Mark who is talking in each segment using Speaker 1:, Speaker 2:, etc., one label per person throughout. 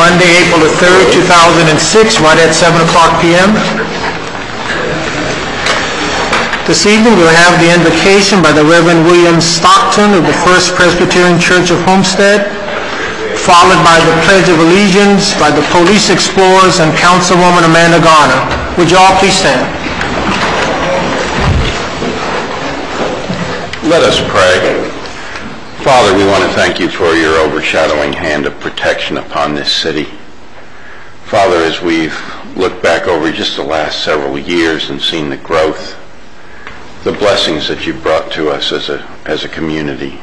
Speaker 1: Monday, April the 3rd, 2006, right at 7 o'clock p.m. This evening we'll have the invocation by the Reverend William Stockton of the First Presbyterian Church of Homestead, followed by the Pledge of Allegiance by the Police Explorers and Councilwoman Amanda Garner. Would you all please stand?
Speaker 2: Let us pray. Father, we want to thank you for your overshadowing hand of protection upon this city. Father, as we've looked back over just the last several years and seen the growth, the blessings that you brought to us as a community.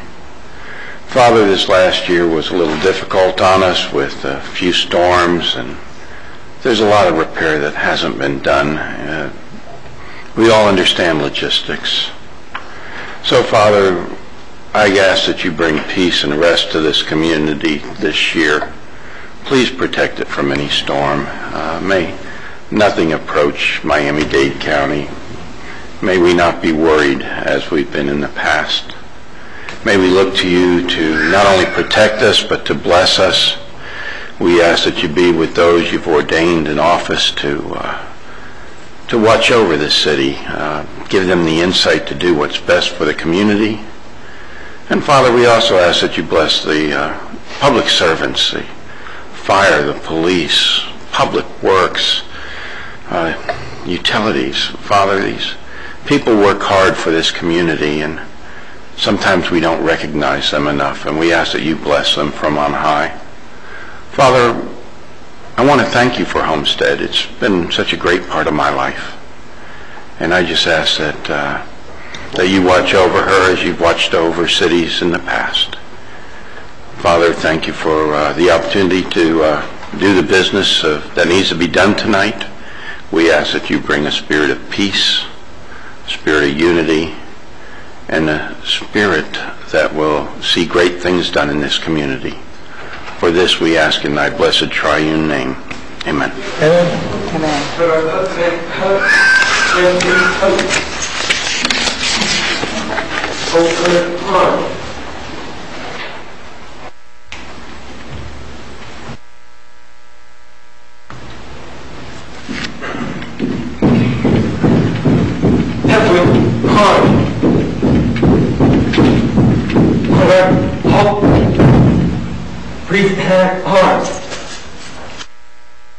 Speaker 2: Father, this last year was a little difficult on us with a few storms, and there's a lot of repair that hasn't been done. We all understand logistics. So, Father, I ask that you bring peace and rest to this community this year. Please protect it from any storm. May nothing approach Miami-Dade County. May we not be worried as we've been in the past. May we look to you to not only protect us, but to bless us. We ask that you be with those you've ordained in office to watch over this city. Give them the insight to do what's best for the community. And Father, we also ask that you bless the public servants, the fire, the police, public works, utilities. Father, these people work hard for this community, and sometimes we don't recognize them enough, and we ask that you bless them from on high. Father, I want to thank you for Homestead. It's been such a great part of my life. And I just ask that you watch over her as you've watched over cities in the past. Father, thank you for the opportunity to do the business that needs to be done tonight. We ask that you bring a spirit of peace, a spirit of unity, and a spirit that will see great things done in this community. For this we ask in thy blessed triune name. Amen.
Speaker 1: Amen.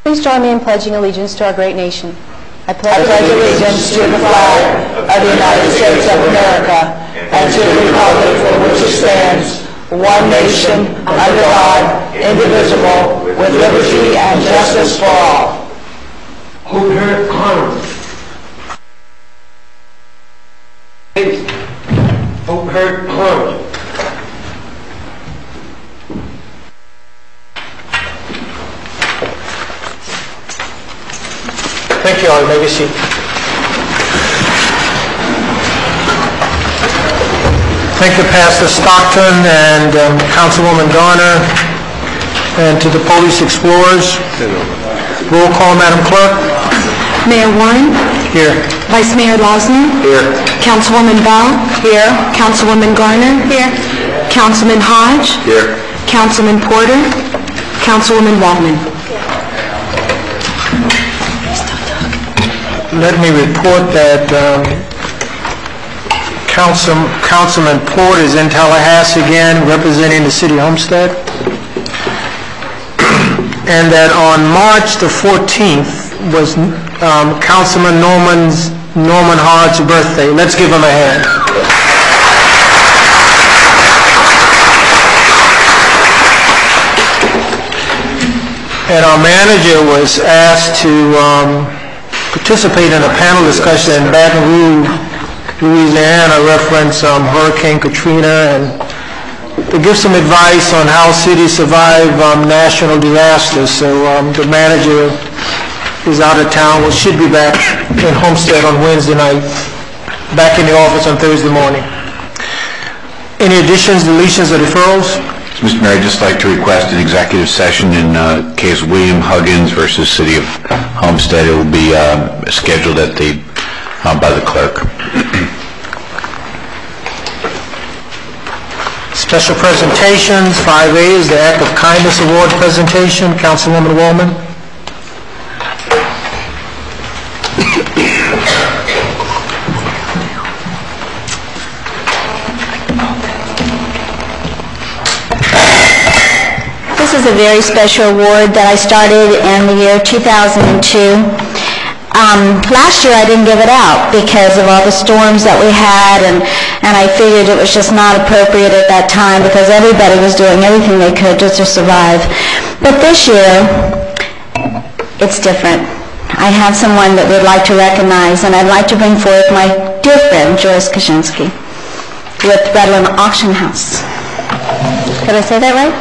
Speaker 3: Please join me in pledging allegiance to our great nation. I pledge allegiance to the flag of the United States of America and to the republic for which it stands, one nation, under God, indivisible, with liberty and justice for all.
Speaker 4: Hold her arms. Hold her arms.
Speaker 1: Thank you all. You may be seated. Thank you, Pastor Stockton and Councilwoman Garner, and to the Police Explorers. Roll call, Madam Clerk.
Speaker 3: Mayor Warren.
Speaker 1: Here.
Speaker 3: Vice Mayor Losner.
Speaker 1: Here.
Speaker 3: Councilwoman Bell. Here. Councilwoman Garner. Here. Councilman Hodge.
Speaker 2: Here.
Speaker 3: Councilman Porter. Councilwoman Waldman.
Speaker 1: Let me report that Councilman Porter is in Tallahassee again, representing the city of Homestead. And that on March the 14th was Councilman Norman Hodge's birthday. Let's give him a hand. And our manager was asked to participate in a panel discussion in Baton Rouge, Louisiana, reference Hurricane Katrina, and to give some advice on how cities survive national disasters. So the manager is out of town. We should be back in Homestead on Wednesday night, back in the office on Thursday morning. Any additions, deletions, or deferrals?
Speaker 5: Mr. Mayor, I'd just like to request an executive session in case William Huggins versus City of Homestead. It will be scheduled by the clerk.
Speaker 1: Special presentations, 5A is the Act of Kindness Award presentation. Councilwoman Wallman.
Speaker 3: This is a very special award that I started in the year 2002. Last year I didn't give it out because of all the storms that we had, and I figured it was just not appropriate at that time because everybody was doing everything they could just to survive. But this year, it's different. I have someone that we'd like to recognize, and I'd like to bring forth my dear friend, Joyce Kaczynski, with Redland Auction House. Did I say that right?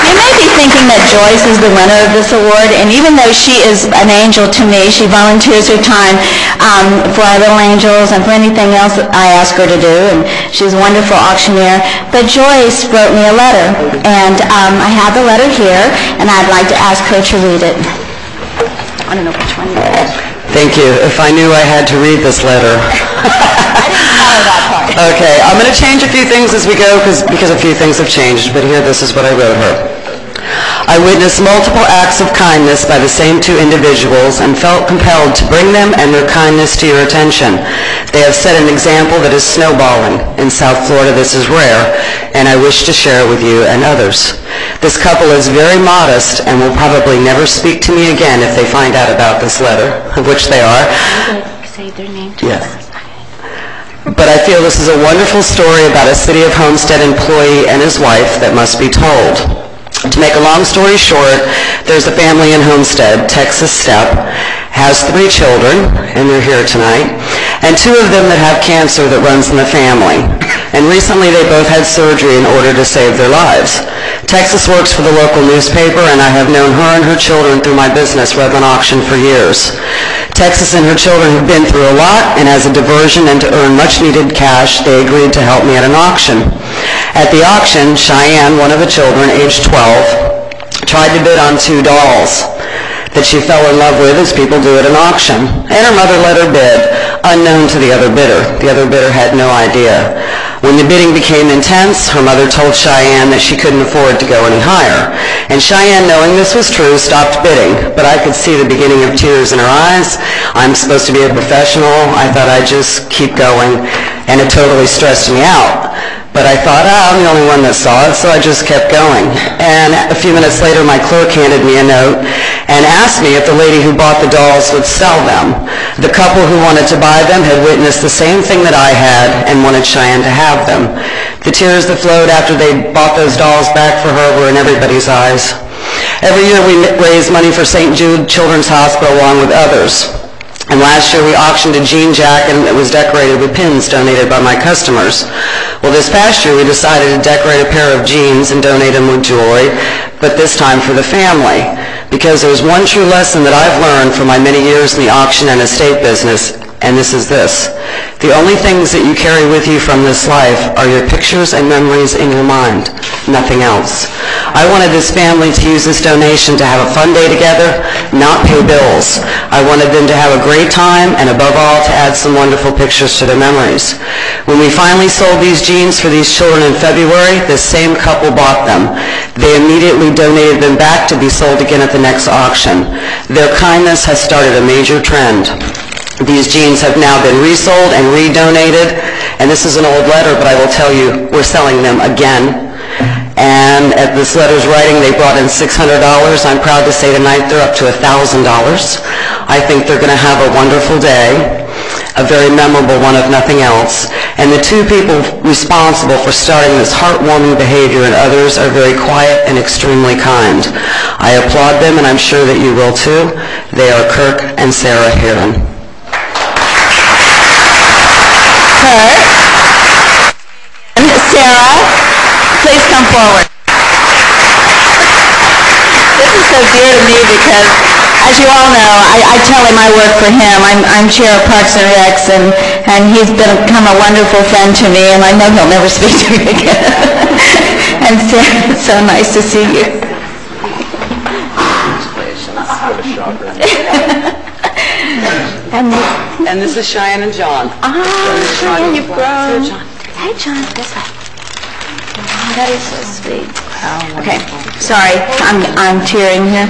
Speaker 3: You may be thinking that Joyce is the winner of this award, and even though she is an angel to me, she volunteers her time for our Little Angels and for anything else that I ask her to do, and she's a wonderful auctioneer. But Joyce wrote me a letter, and I have the letter here, and I'd like to ask her to read it. I don't know which one it is.
Speaker 6: Thank you. If I knew I had to read this letter.
Speaker 3: I didn't follow that part.
Speaker 6: Okay, I'm going to change a few things as we go because a few things have changed, but here, this is what I wrote her. I witnessed multiple acts of kindness by the same two individuals and felt compelled to bring them and their kindness to your attention. They have set an example that is snowballing. In South Florida, this is rare, and I wish to share it with you and others. This couple is very modest and will probably never speak to me again if they find out about this letter, of which they are.
Speaker 3: Say their name.
Speaker 6: Yes. But I feel this is a wonderful story about a City of Homestead employee and his wife that must be told. To make a long story short, there's a family in Homestead, Texas Step, has 3 children, and they're here tonight, and 2 of them that have cancer that runs in the family. And recently they both had surgery in order to save their lives. Texas works for the local newspaper, and I have known her and her children through my business, Redland Auction, for years. Texas and her children have been through a lot, and as a diversion and to earn much-needed cash, they agreed to help me at an auction. At the auction, Cheyenne, one of the children, aged 12, tried to bid on 2 dolls that she fell in love with, as people do at an auction, and her mother let her bid, unknown to the other bidder. The other bidder had no idea. When the bidding became intense, her mother told Cheyenne that she couldn't afford to go any higher. And Cheyenne, knowing this was true, stopped bidding, but I could see the beginning of tears in her eyes. I'm supposed to be a professional. I thought I'd just keep going, and it totally stressed me out. But I thought, I'm the only one that saw it, so I just kept going. And a few minutes later, my clerk handed me a note and asked me if the lady who bought the dolls would sell them. The couple who wanted to buy them had witnessed the same thing that I had and wanted Cheyenne to have them. The tears that flowed after they bought those dolls back for her were in everybody's eyes. Every year we raise money for St. Jude Children's Hospital along with others. And last year we auctioned a jean jacket that was decorated with pins donated by my customers. Well, this past year we decided to decorate a pair of jeans and donate them with jewelry, but this time for the family. Because there's one true lesson that I've learned from my many years in the auction and estate business, and this is this. The only things that you carry with you from this life are your pictures and memories in your mind, nothing else. I wanted this family to use this donation to have a fun day together, not pay bills. I wanted them to have a great time, and above all, to add some wonderful pictures to their memories. When we finally sold these jeans for these children in February, this same couple bought them. They immediately donated them back to be sold again at the next auction. Their kindness has started a major trend. These jeans have now been resold and redonated, and this is an old letter, but I will tell you, we're selling them again. And at this letter's writing, they brought in $600. I'm proud to say tonight they're up to $1,000. I think they're going to have a wonderful day, a very memorable one if nothing else. And the 2 people responsible for starting this heartwarming behavior, and others, are very quiet and extremely kind. I applaud them, and I'm sure that you will too. They are Kirk and Sarah Heron.
Speaker 3: Sarah, please come forward. This is so dear to me because, as you all know, I tell him I work for him. I'm chair of Parks and Recs, and he's become a wonderful friend to me, and I know he'll never speak to me again. And Sarah, it's so nice to see you. And
Speaker 6: And this is Cheyenne and John.
Speaker 3: Cheyenne, you've grown.
Speaker 6: John.
Speaker 3: Hey, John, this way. Oh, that is so sweet. Okay, sorry, I'm tearing here.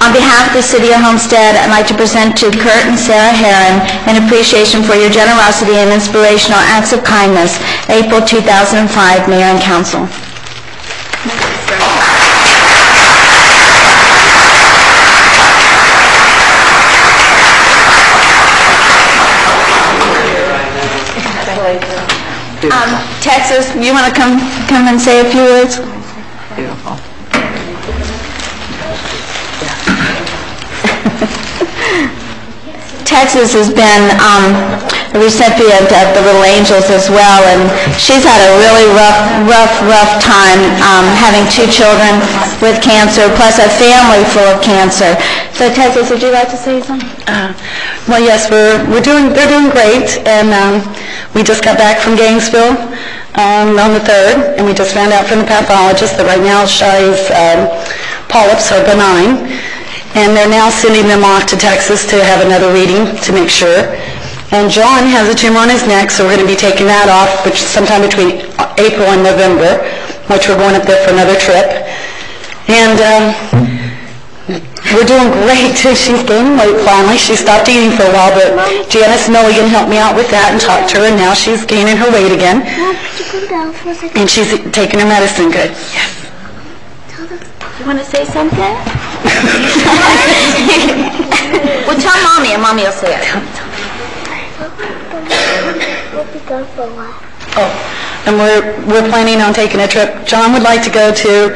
Speaker 3: On behalf of the City of Homestead, I'd like to present to Kurt and Sarah Herron an appreciation for your generosity and inspirational acts of kindness, April 2005, Mayor and Council. Texas, you want to come and say a few words?
Speaker 6: Beautiful.
Speaker 3: Texas has been the recipient of the Little Angels as well, and she's had a really rough time having 2 children with cancer, plus a family full of cancer. So, Texas, would you like to say something?
Speaker 6: Well, yes, they're doing great, and we just got back from Gainesville on the 3rd, and we just found out from the pathologist that right now Shai's polyps are benign. And they're now sending them off to Texas to have another reading to make sure. And John has a tumor on his neck, so we're going to be taking that off, which is sometime between April and November, which we're going up there for another trip. And we're doing great, too. She's gaining weight finally. She stopped eating for a while, but Janice Milligan helped me out with that and talked to her, and now she's gaining her weight again. And she's taking her medicine good. Yes.
Speaker 3: You want to say something? Well, tell Mommy, and Mommy will say it.
Speaker 7: We'll be gone for a while.
Speaker 6: Oh, and we're planning on taking a trip. John would like to go to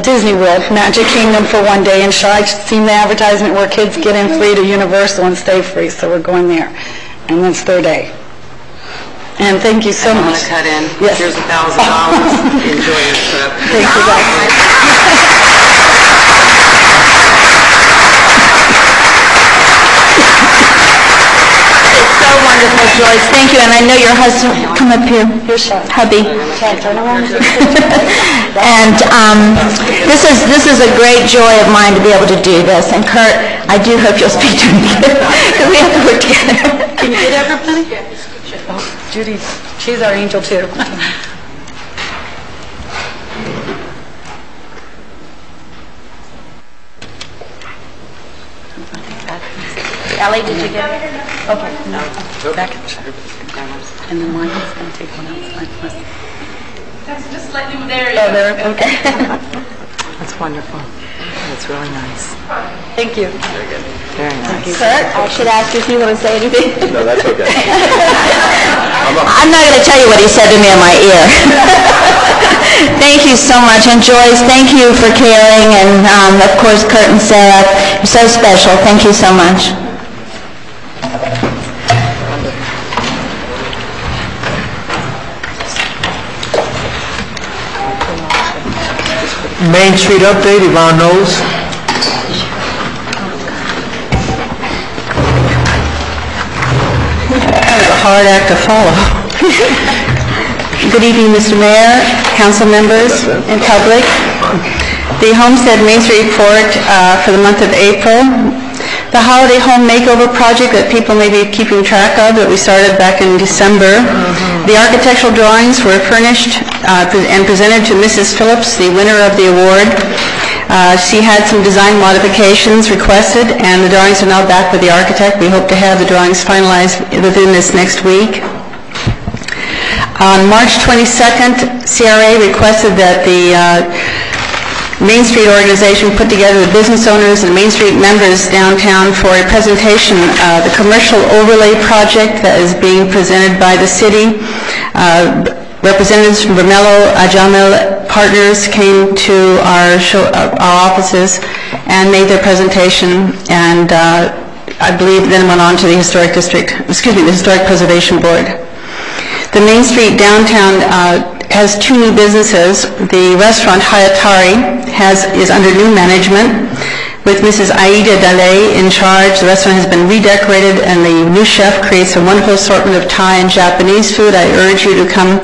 Speaker 6: Disney World, Magic Kingdom for one day, and Shai's seen the advertisement where kids get in free to Universal and stay free, so we're going there. And that's their day. And thank you so much.
Speaker 8: I want to cut in.
Speaker 6: Yes.
Speaker 8: Here's $1,000. Enjoy your trip.
Speaker 6: Thank you, guys.
Speaker 3: It's so wonderful, Joyce. Thank you. And I know your husband, come up here, hubby. And this is a great joy of mine to be able to do this. And Kurt, I do hope you'll speak to me because we have to work together.
Speaker 6: Can you get everybody? Oh, Judy, she's our angel too.
Speaker 3: Ellie, did you get it?
Speaker 6: Okay, no. Back in the chair. And then one is going to take one out.
Speaker 8: Just let you there.
Speaker 6: Oh, there, okay.
Speaker 8: That's wonderful. That's really nice.
Speaker 6: Thank you.
Speaker 2: Very good.
Speaker 8: Very nice.
Speaker 3: Kurt, I should ask if you want to say anything.
Speaker 2: No, that's okay.
Speaker 3: I'm not going to tell you what he said to me in my ear. Thank you so much. And Joyce, thank you for caring. And, of course, Kurt and Sarah, you're so special. Thank you so much.
Speaker 1: Main Street update, Yvonne Knowles.
Speaker 6: That was a hard act to follow. Good evening, Mr. Mayor, council members, and public. The Homestead Main Street report for the month of April. The holiday home makeover project that people may be keeping track of that we started back in December. The architectural drawings were furnished and presented to Mrs. Phillips, the winner of the award. She had some design modifications requested, and the drawings are now back with the architect. We hope to have the drawings finalized within this next week. On March 22nd, CRA requested that the Main Street organization put together the business owners and Main Street members downtown for a presentation of the commercial overlay project that is being presented by the city. Representatives from Vermello Jamil Partners came to our offices and made their presentation, and I believe then went on to the Historic Preservation Board. The Main Street downtown has 2 new businesses. The restaurant Hayatari is under new management with Mrs. Aida Dale in charge. The restaurant has been redecorated, and the new chef creates a wonderful assortment of Thai and Japanese food. I urge you to come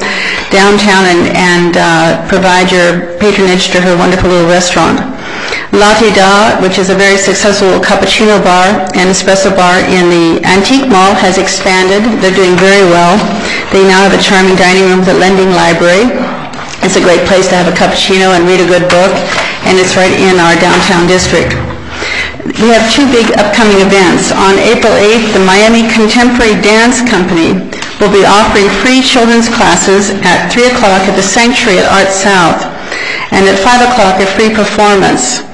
Speaker 6: downtown and provide your patronage to her wonderful little restaurant.
Speaker 3: Latte Da, which is a very successful cappuccino bar and espresso bar in the Antique Mall, has expanded. They're doing very well. They now have a charming dining room with a lending library. It's a great place to have a cappuccino and read a good book, and it's right in our downtown district. We have two big upcoming events. On April 8th, the Miami Contemporary Dance Company will be offering free children's classes at 3 o'clock at the Sanctuary at Art South, and at 5 o'clock a free performance.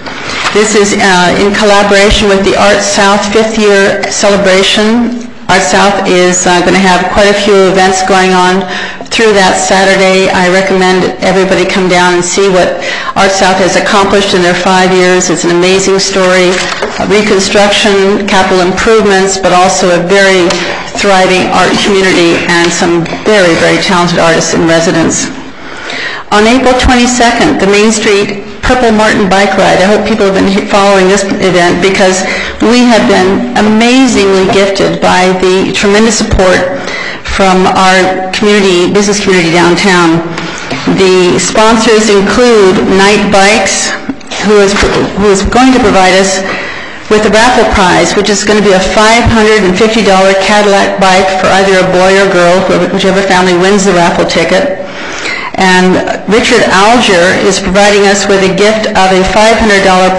Speaker 3: This is in collaboration with the Art South 5th year celebration. Art South is going to have quite a few events going on through that Saturday. I recommend everybody come down and see what Art South has accomplished in their 5 years. It's an amazing story, reconstruction, capital improvements, but also a very thriving art community and some very, very talented artists in residence. On April 22nd, the Main Street Purple Martin Bike Ride. I hope people have been following this event because we have been amazingly gifted by the tremendous support from our community, business community downtown. The sponsors include Night Bikes, who is going to provide us with a raffle prize, which is going to be a $550 Cadillac bike for either a boy or girl, whichever family wins the raffle ticket. And Richard Alger is providing us with a gift of a $500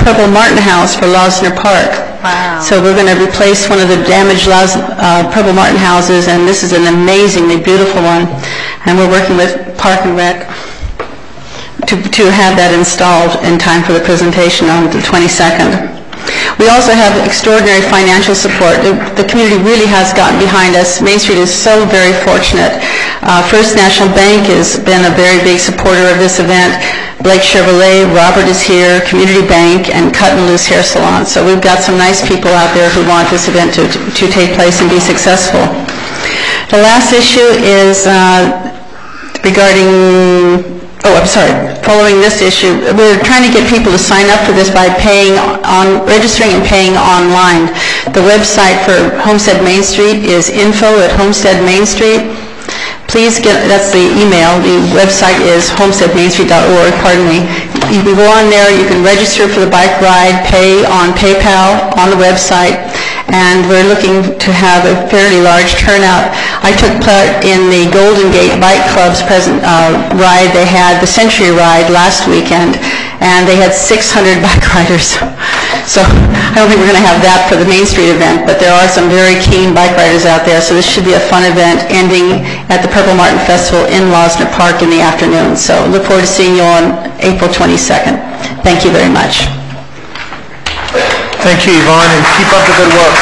Speaker 3: Purple Martin house for Losner Park.
Speaker 8: Wow.
Speaker 3: So we're going to replace one of the damaged Purple Martin houses, and this is an amazingly beautiful one. And we're working with Park and Rec to have that installed in time for the presentation on the 22nd. We also have extraordinary financial support. The community really has gotten behind us. Main Street is so very fortunate. First National Bank has been a very big supporter of this event. Blake Chevrolet, Robert is here, Community Bank, and Cut and Loose Hair Salon. So we've got some nice people out there who want this event to take place and be successful. The last issue is regarding... Following this issue, we're trying to get people to sign up for this by registering and paying online. The website for Homestead Main Street is info@homesteadmainstreet. Please that's the email. The website is homesteadmainstreet.org, pardon me. You can go on there, you can register for the bike ride, pay on PayPal on the website, and we're looking to have a fairly large turnout. I took part in the Golden Gate Bike Club's ride. They had the Century Ride last weekend, and they had 600 bike riders. So I don't think we're going to have that for the Main Street event, but there are some very keen bike riders out there, so this should be a fun event ending at the Purple Martin Festival in Losner Park in the afternoon. So look forward to seeing you on April 22nd. Thank you very much.
Speaker 1: Thank you, Yvonne, and keep up the good work.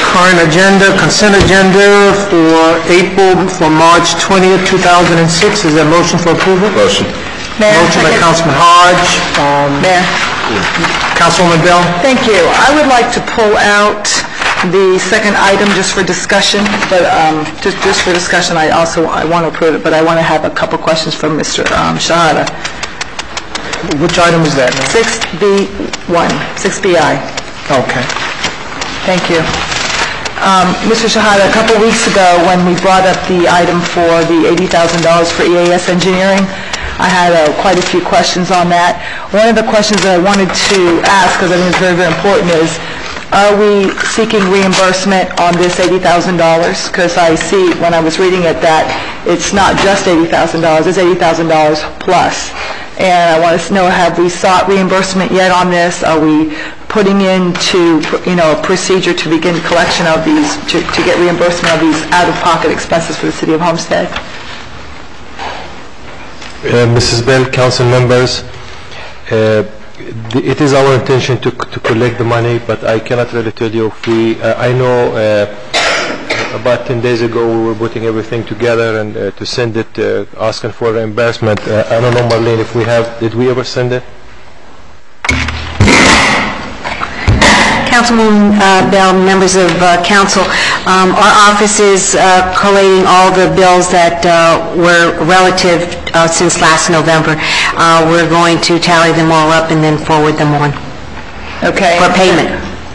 Speaker 1: Current agenda, consent agenda for March 20th, 2006. Is there a motion for approval?
Speaker 5: Motion.
Speaker 1: Motion by Councilman Hodge.
Speaker 8: Mayor.
Speaker 1: Councilwoman Bell.
Speaker 8: Thank you. I would like to pull out the second item just for discussion, but just for discussion, I want to approve it, but I want to have a couple questions from Mr. Shahada.
Speaker 1: Which item is that?
Speaker 8: 6B1, 6BI.
Speaker 1: Okay.
Speaker 8: Thank you. Mr. Shahada, a couple weeks ago when we brought up the item for the $80,000 for EAS engineering, I had quite a few questions on that. One of the questions that I wanted to ask, because I think it's very, very important, is are we seeking reimbursement on this $80,000? Because I see when I was reading it that it's not just $80,000, it's $80,000 plus. And I want to know, have we sought reimbursement yet on this? Are we putting into, a procedure to begin collection of these, to get reimbursement of these out-of-pocket expenses for the City of Homestead?
Speaker 9: Mrs. Bell, council members, it is our intention to collect the money, but I cannot really tell you if I know about 10 days ago we were putting everything together and to send it, asking for reimbursement. I don't know, Marlene, if did we ever send it?
Speaker 3: Councilwoman Bell, members of council, our office is collating all the bills that were relative since last November. We're going to tally them all up and then forward them on.
Speaker 8: Okay.
Speaker 3: For payment.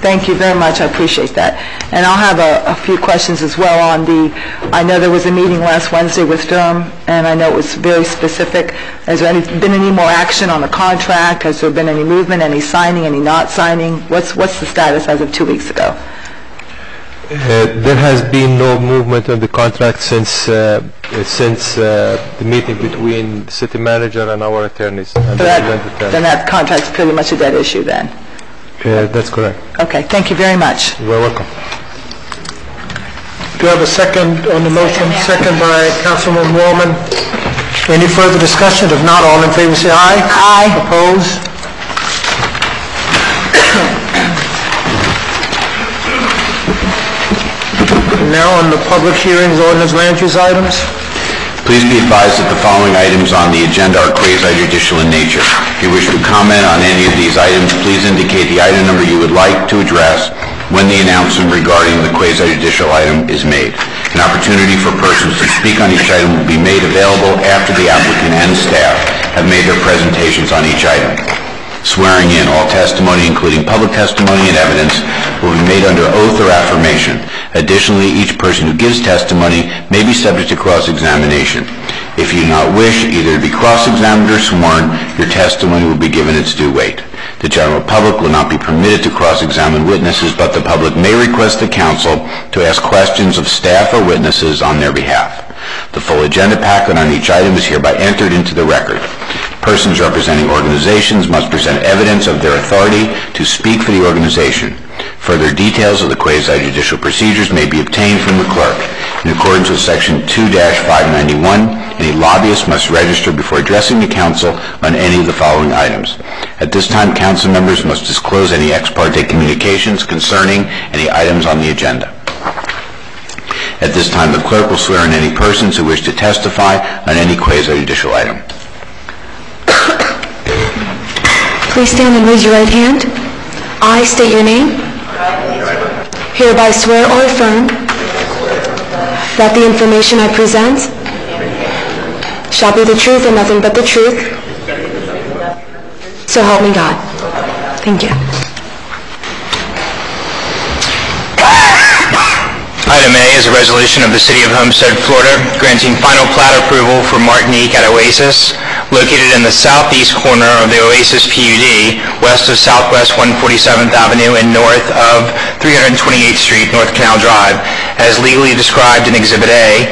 Speaker 8: Thank you very much. I appreciate that. And I'll have a few questions as well on I know there was a meeting last Wednesday with Durham, and I know it was very specific. Has there been any more action on the contract? Has there been any movement, any signing, any not signing? What's the status as of 2 weeks ago?
Speaker 9: There has been no movement on the contract since the meeting between the city manager and our attorneys. And
Speaker 8: then that contract's pretty much a dead issue then?
Speaker 9: That's correct.
Speaker 8: Okay, thank you very much.
Speaker 9: You're welcome.
Speaker 1: Do you have a second on the motion? Second by Councilman Wallman. Any further discussion? If not, all in favor say aye.
Speaker 8: Aye.
Speaker 1: Opposed? Now on the public hearings, ordinance, land use items.
Speaker 5: Please be advised that the following items on the agenda are quasi-judicial in nature. If you wish to comment on any of these items, please indicate the item number you would like to address when the announcement regarding the quasi-judicial item is made. An opportunity for persons to speak on each item will be made available after the applicant and staff have made their presentations on each item. Swearing in, all testimony, including public testimony and evidence, will be made under oath or affirmation. Additionally, each person who gives testimony may be subject to cross-examination. If you do not wish either to be cross-examined or sworn, your testimony will be given its due weight. The general public will not be permitted to cross-examine witnesses, but the public may request the council to ask questions of staff or witnesses on their behalf. The full agenda packet on each item is hereby entered into the record. Persons representing organizations must present evidence of their authority to speak for the organization. Further details of the quasi-judicial procedures may be obtained from the clerk. In accordance with Section 2-591, any lobbyist must register before addressing the council on any of the following items. At this time, council members must disclose any ex parte communications concerning any items on the agenda. At this time, the clerk will swear in any persons who wish to testify on any quasi-judicial item.
Speaker 10: Please stand and raise your right hand. I state your name. Hereby swear or affirm that the information I present shall be the truth and nothing but the truth. So help me God. Thank you.
Speaker 11: Item A is a resolution of the City of Homestead, Florida, granting final plat approval for Martinique at Oasis, located in the southeast corner of the Oasis PUD, west of Southwest 147th Avenue and north of 328th Street, North Canal Drive, as legally described in Exhibit A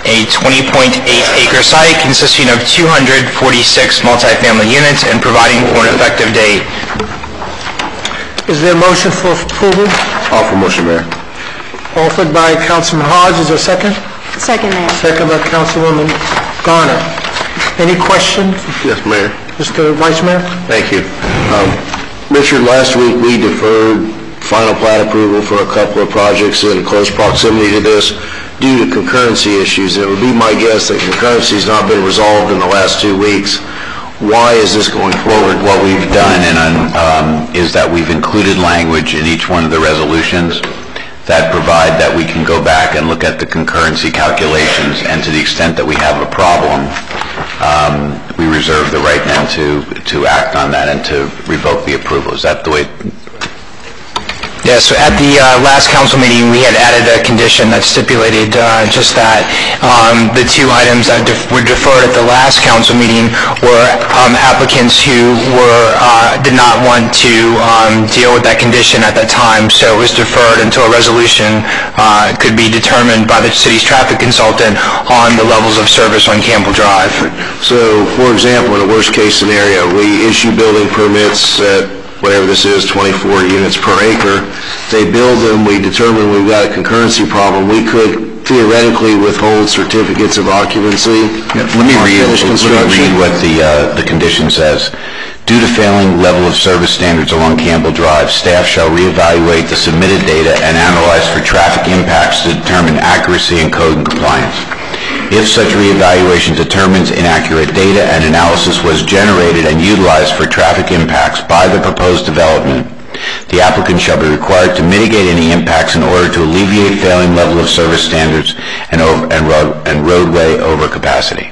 Speaker 11: 20.8-acre site consisting of 246 multifamily units and providing for an effective date.
Speaker 1: Is there a motion for approval?
Speaker 5: Offer motion, Mayor.
Speaker 1: Offered by Councilman Hodge. Is there a second?
Speaker 10: Second, Mayor.
Speaker 1: Second by Councilwoman Garner. Any questions?
Speaker 12: Yes, Mayor.
Speaker 1: Mr. Vice Mayor?
Speaker 12: Thank you. Richard, last week we deferred final plat approval for a couple of projects in close proximity to this due to concurrency issues. It would be my guess that concurrency has not been resolved in the last 2 weeks. Why is this going forward?
Speaker 5: What we've done is that we've included language in each one of the resolutions that provide that we can go back and look at the concurrency calculations, and to the extent that we have a problem, we reserve the right then to act on that and to revoke the approval. Is that the way?
Speaker 11: Yes, so at the last council meeting, we had added a condition that stipulated just that. The two items that were deferred at the last council meeting were applicants who did not want to deal with that condition at that time, so it was deferred until a resolution could be determined by the city's traffic consultant on the levels of service on Campbell Drive.
Speaker 12: So, for example, in a worst-case scenario, we issue building permits at whatever this is, 24 units per acre. They build them, we determine we've got a concurrency problem. We could theoretically withhold certificates of occupancy.
Speaker 5: Yeah, let me read what the condition says. Due to failing level of service standards along Campbell Drive, staff shall reevaluate the submitted data and analyze for traffic impacts to determine accuracy and code compliance. If such reevaluation determines inaccurate data and analysis was generated and utilized for traffic impacts by the proposed development, the applicant shall be required to mitigate any impacts in order to alleviate failing level of service standards and roadway overcapacity.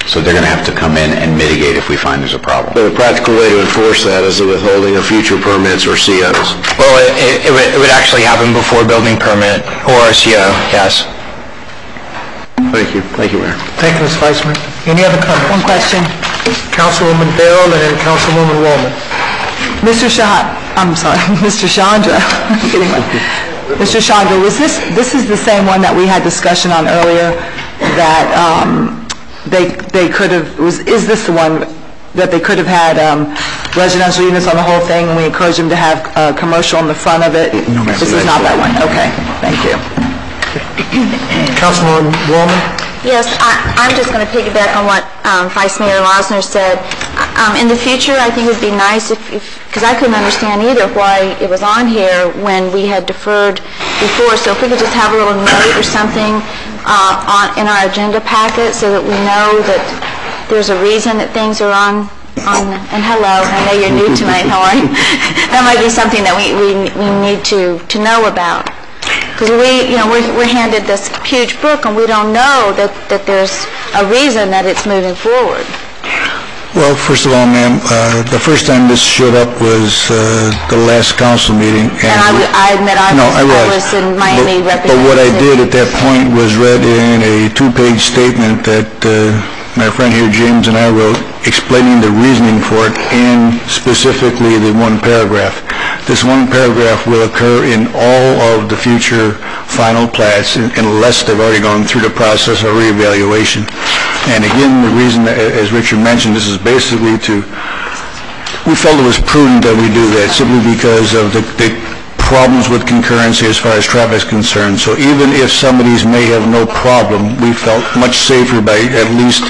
Speaker 5: So they're going to have to come in and mitigate if we find there's a problem.
Speaker 12: But a practical way to enforce that is the withholding of future permits or COs.
Speaker 11: Well, it would actually happen before building permit or CO, yes.
Speaker 12: Thank you. Thank you, Mayor.
Speaker 1: Thank you, Ms. Weissman. Any other comments?
Speaker 8: One question.
Speaker 1: Councilwoman Bell and then Councilwoman Woolman.
Speaker 8: Mr. Chandra, Mr. Chandra, was this is the same one that we had discussion on earlier, that they could have, is this the one that they could have had residential units on the whole thing, and we encouraged them to have commercial on the front of it?
Speaker 12: No, ma'am.
Speaker 8: This is not that one. Okay, thank you.
Speaker 1: Councilwoman Woolman.
Speaker 13: Yes, I'm just going to piggyback on what Vice Mayor Losner said. In the future, I think it would be nice because I couldn't understand either why it was on here when we had deferred before. So if we could just have a little note or something in our agenda packet so that we know that there's a reason that things are on. And hello, I know you're new tonight. How are you? That might be something that we need to know about. Because we're handed this huge book and we don't know that there's a reason that it's moving forward.
Speaker 14: Well, first of all, ma'am, the first time this showed up was the last council meeting.
Speaker 13: And I admit I was in Miami representing.
Speaker 14: But what I did at that point was read in a 2-page statement that my friend here, James, and I wrote, explaining the reasoning for it and specifically the one paragraph. This one paragraph will occur in all of the future final plats unless they've already gone through the process of reevaluation. And again, the reason, as Richard mentioned, this is basically we felt it was prudent that we do that simply because of the problems with concurrency as far as traffic is concerned. So even if some of these may have no problem, we felt much safer by at least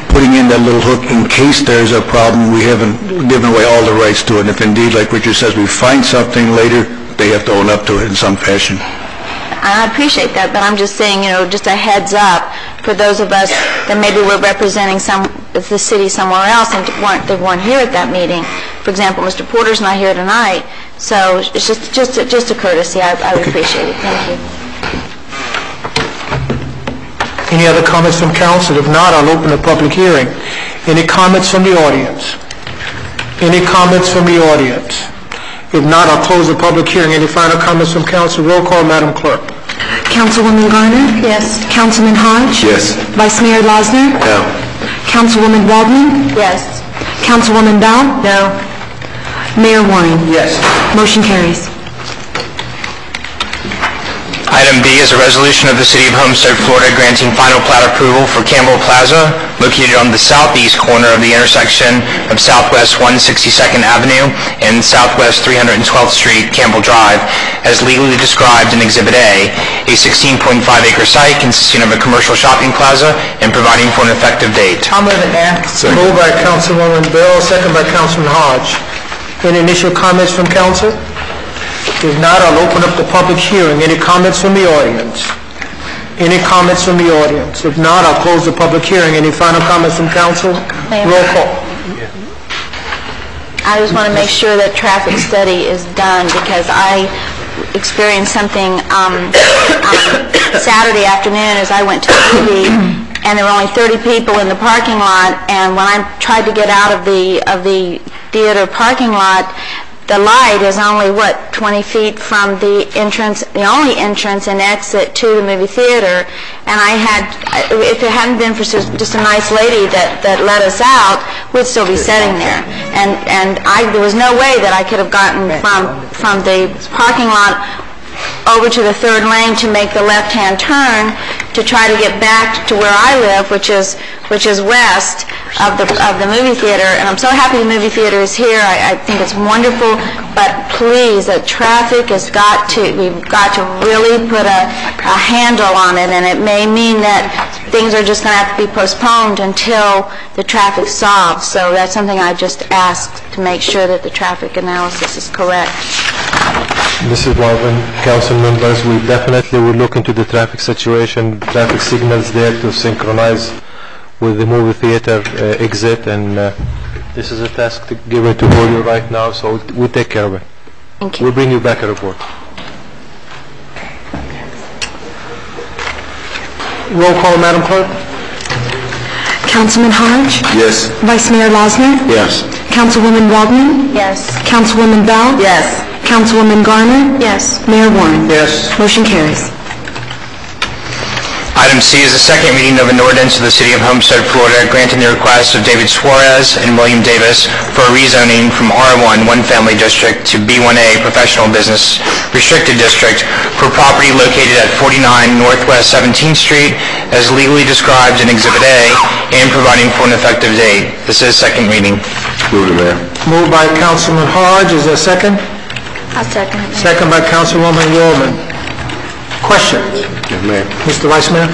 Speaker 14: putting in that little hook in case there's a problem. We haven't given away all the rights to it. And if indeed, like Richard says, we find something later, they have to own up to it in some fashion.
Speaker 13: I appreciate that, but I'm just saying, just a heads up for those of us that maybe we're representing the city somewhere else and they weren't here at that meeting. For example, Mr. Porter's not here tonight, so it's just a courtesy. I would appreciate it. Thank you.
Speaker 1: Any other comments from council? If not, I'll open the public hearing. Any comments from the audience? Any comments from the audience? If not, I'll close the public hearing. Any final comments from council? Roll call, Madam Clerk.
Speaker 10: Councilwoman Garner?
Speaker 13: Yes.
Speaker 10: Councilman Hodge?
Speaker 12: Yes.
Speaker 10: Vice Mayor Losner?
Speaker 12: No.
Speaker 10: Councilwoman Waldman?
Speaker 13: Yes.
Speaker 10: Councilwoman Bell?
Speaker 13: No.
Speaker 10: Mayor Warren?
Speaker 1: Yes.
Speaker 10: Motion carries.
Speaker 11: Item B is a resolution of the City of Homestead, Florida, granting final plat approval for Campbell Plaza, located on the southeast corner of the intersection of Southwest 162nd Avenue and Southwest 312th Street, Campbell Drive, as legally described in Exhibit A, a 16.5-acre site consisting of a commercial shopping plaza and providing for an effective date.
Speaker 8: I'll move it, Mayor.
Speaker 1: Moved by Councilwoman Bell, second by Councilman Hodge. Any initial comments from council? If not, I'll open up the public hearing. Any comments from the audience? Any comments from the audience? If not, I'll close the public hearing. Any final comments from council? Roll call.
Speaker 13: I just want to make sure that traffic study is done because I experienced something Saturday afternoon as I went to the movie, and there were only 30 people in the parking lot, and when I tried to get out of the theater parking lot, the light is only, 20 feet from the entrance, the only entrance and exit to the movie theater. And if it hadn't been for just a nice lady that let us out, we'd still be sitting there. And there was no way that I could have gotten from the parking lot over to the third lane to make the left-hand turn to try to get back to where I live, which is west of the movie theater. And I'm so happy the movie theater is here. I think it's wonderful. But please, the traffic we've got to really put a handle on it, and it may mean that things are just going to have to be postponed until the traffic's solved. So that's something I just asked to make sure that the traffic analysis is correct.
Speaker 9: Mrs. Waldman, council members, we definitely will look into the traffic situation, traffic signals there to synchronize with the movie theater exit, and this is a task given to you right now, so we'll take care of it.
Speaker 13: Thank you.
Speaker 9: We'll bring you back a report.
Speaker 1: Roll call, Madam Clerk.
Speaker 10: Councilman Hodge?
Speaker 12: Yes.
Speaker 10: Vice Mayor Losner?
Speaker 12: Yes.
Speaker 10: Councilwoman Waldman?
Speaker 13: Yes.
Speaker 10: Councilwoman Bell?
Speaker 3: Yes.
Speaker 10: Councilwoman Garner?
Speaker 13: Yes.
Speaker 10: Mayor Warren?
Speaker 1: Yes.
Speaker 10: Motion carries.
Speaker 11: Item C is the second reading of an ordinance of the City of Homestead, Florida, granting the request of David Suarez and William Davis for a rezoning from R1 One Family District to B1A Professional Business Restricted District for property located at 49 Northwest 17th Street as legally described in Exhibit A and providing for an effective date. This is second reading.
Speaker 12: Move it, Mayor.
Speaker 1: Moved by Councilman Hodge, is there a second?
Speaker 13: I'll second it.
Speaker 1: Second by Councilwoman Wallman. Question?
Speaker 12: Yes, Mayor.
Speaker 1: Mr. Vice Mayor?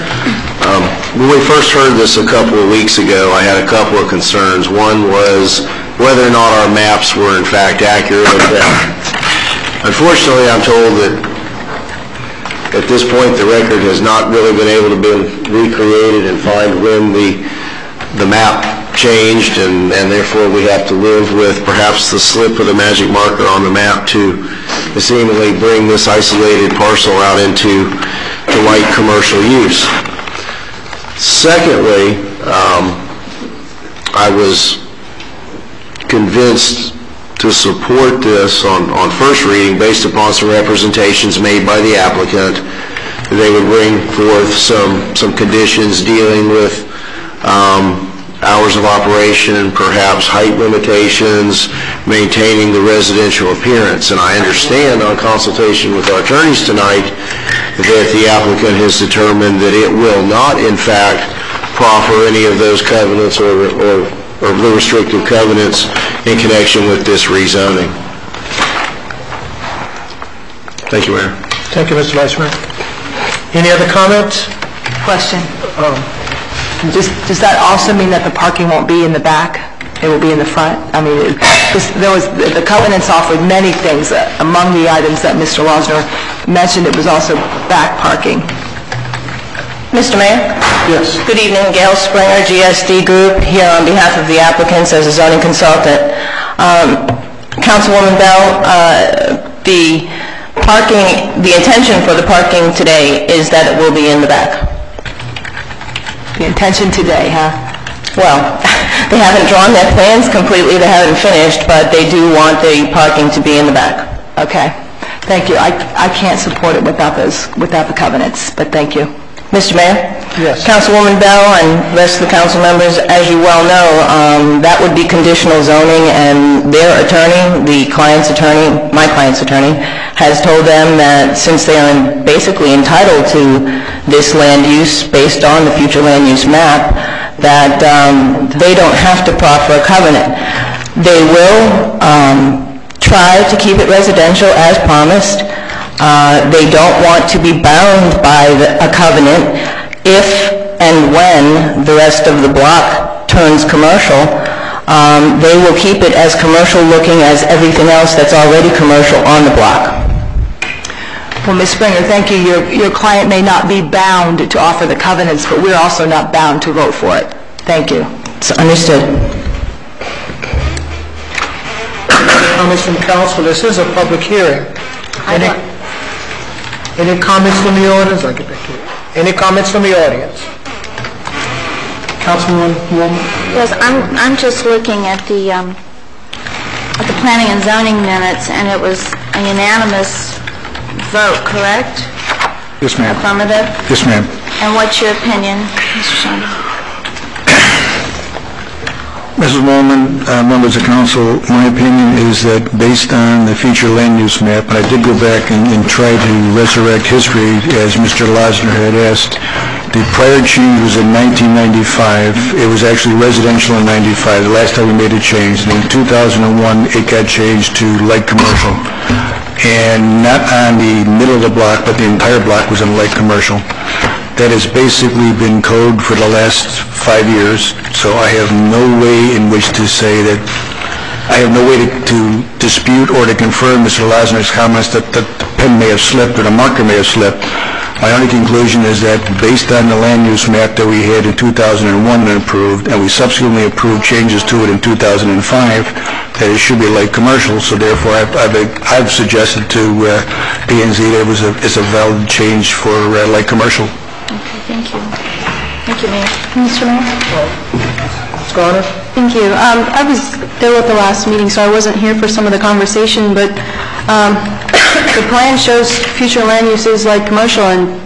Speaker 12: When we first heard this a couple of weeks ago, I had a couple of concerns. One was whether or not our maps were in fact accurate. Unfortunately, I'm told that at this point the record has not really been able to be recreated and find when the map changed, and therefore we have to live with perhaps the slip of the magic marker on the map to seemingly bring this isolated parcel out into light commercial use. Secondly, I was convinced to support this on first reading based upon some representations made by the applicant. They would bring forth some conditions dealing with hours of operation, perhaps height limitations, maintaining the residential appearance. And I understand on consultation with our attorneys tonight that the applicant has determined that it will not in fact proffer any of those covenants or the restrictive covenants in connection with this rezoning. Thank you, Mayor.
Speaker 1: Thank you, Mr. Vice Mayor. Any other comments?
Speaker 8: Question. Does that also mean that the parking won't be in the back? It will be in the front? I mean, the covenants offered many things. Among the items that Mr. Losner mentioned, it was also back parking.
Speaker 3: Mr. Mayor?
Speaker 1: Yes.
Speaker 3: Good evening, Gail Springer, GSD Group, here on behalf of the applicants as a zoning consultant. Councilwoman Bell, the intention for the parking today is that it will be in the back.
Speaker 8: The intention today, huh?
Speaker 3: Well, they haven't drawn their plans completely, they haven't finished, but they do want the parking to be in the back.
Speaker 8: Okay. Thank you. I can't support it without the covenants, but thank you.
Speaker 3: Mr. Mayor?
Speaker 1: Yes.
Speaker 3: Councilwoman Bell and the rest of the council members, as you well know, that would be conditional zoning, and their attorney, my client's attorney, has told them that since they are basically entitled to this land use based on the future land use map, that they don't have to proffer a covenant. They will try to keep it residential as promised. They don't want to be bound by a covenant if and when the rest of the block turns commercial. They will keep it as commercial looking as everything else that's already commercial on the block.
Speaker 8: Well, Ms. Springer, thank you. Your client may not be bound to offer the covenants, but we're also not bound to vote for it. Thank you.
Speaker 3: It's understood.
Speaker 1: Comments from council? This is a public hearing. Any comments from the audience? I'll get back to it. Any comments from the audience? Councilwoman Wallman?
Speaker 13: Yes, I'm just looking at the planning and zoning minutes, and it was a unanimous vote, correct?
Speaker 14: Yes, ma'am.
Speaker 13: Affirmative?
Speaker 14: Yes, ma'am.
Speaker 13: And what's your opinion, Mr. Shonda?
Speaker 14: Mrs. Wallman, members of council, my opinion is that based on the future land use map, and I did go back and try to resurrect history as Mr. Losner had asked, the prior change was in 1995. It was actually residential in 95, the last time we made a change. And in 2001, it got changed to light commercial. And not on the middle of the block, but the entire block was in light commercial. That has basically been code for the last 5 years, so I have no way in which to say that, I have no way to dispute or to confirm Mr. Losner's comments that the pen may have slipped or the marker may have slipped. My only conclusion is that based on the land use map that we had in 2001 and approved, and we subsequently approved changes to it in 2005, that it should be light commercial, so therefore I've suggested to P&Z that it's a valid change for light commercial.
Speaker 13: Okay, thank you. Thank you, Mayor. Mr. Mayor?
Speaker 1: Garner?
Speaker 10: Thank you. I was there at the last meeting, so I wasn't here for some of the conversation, but the plan shows future land uses like commercial, and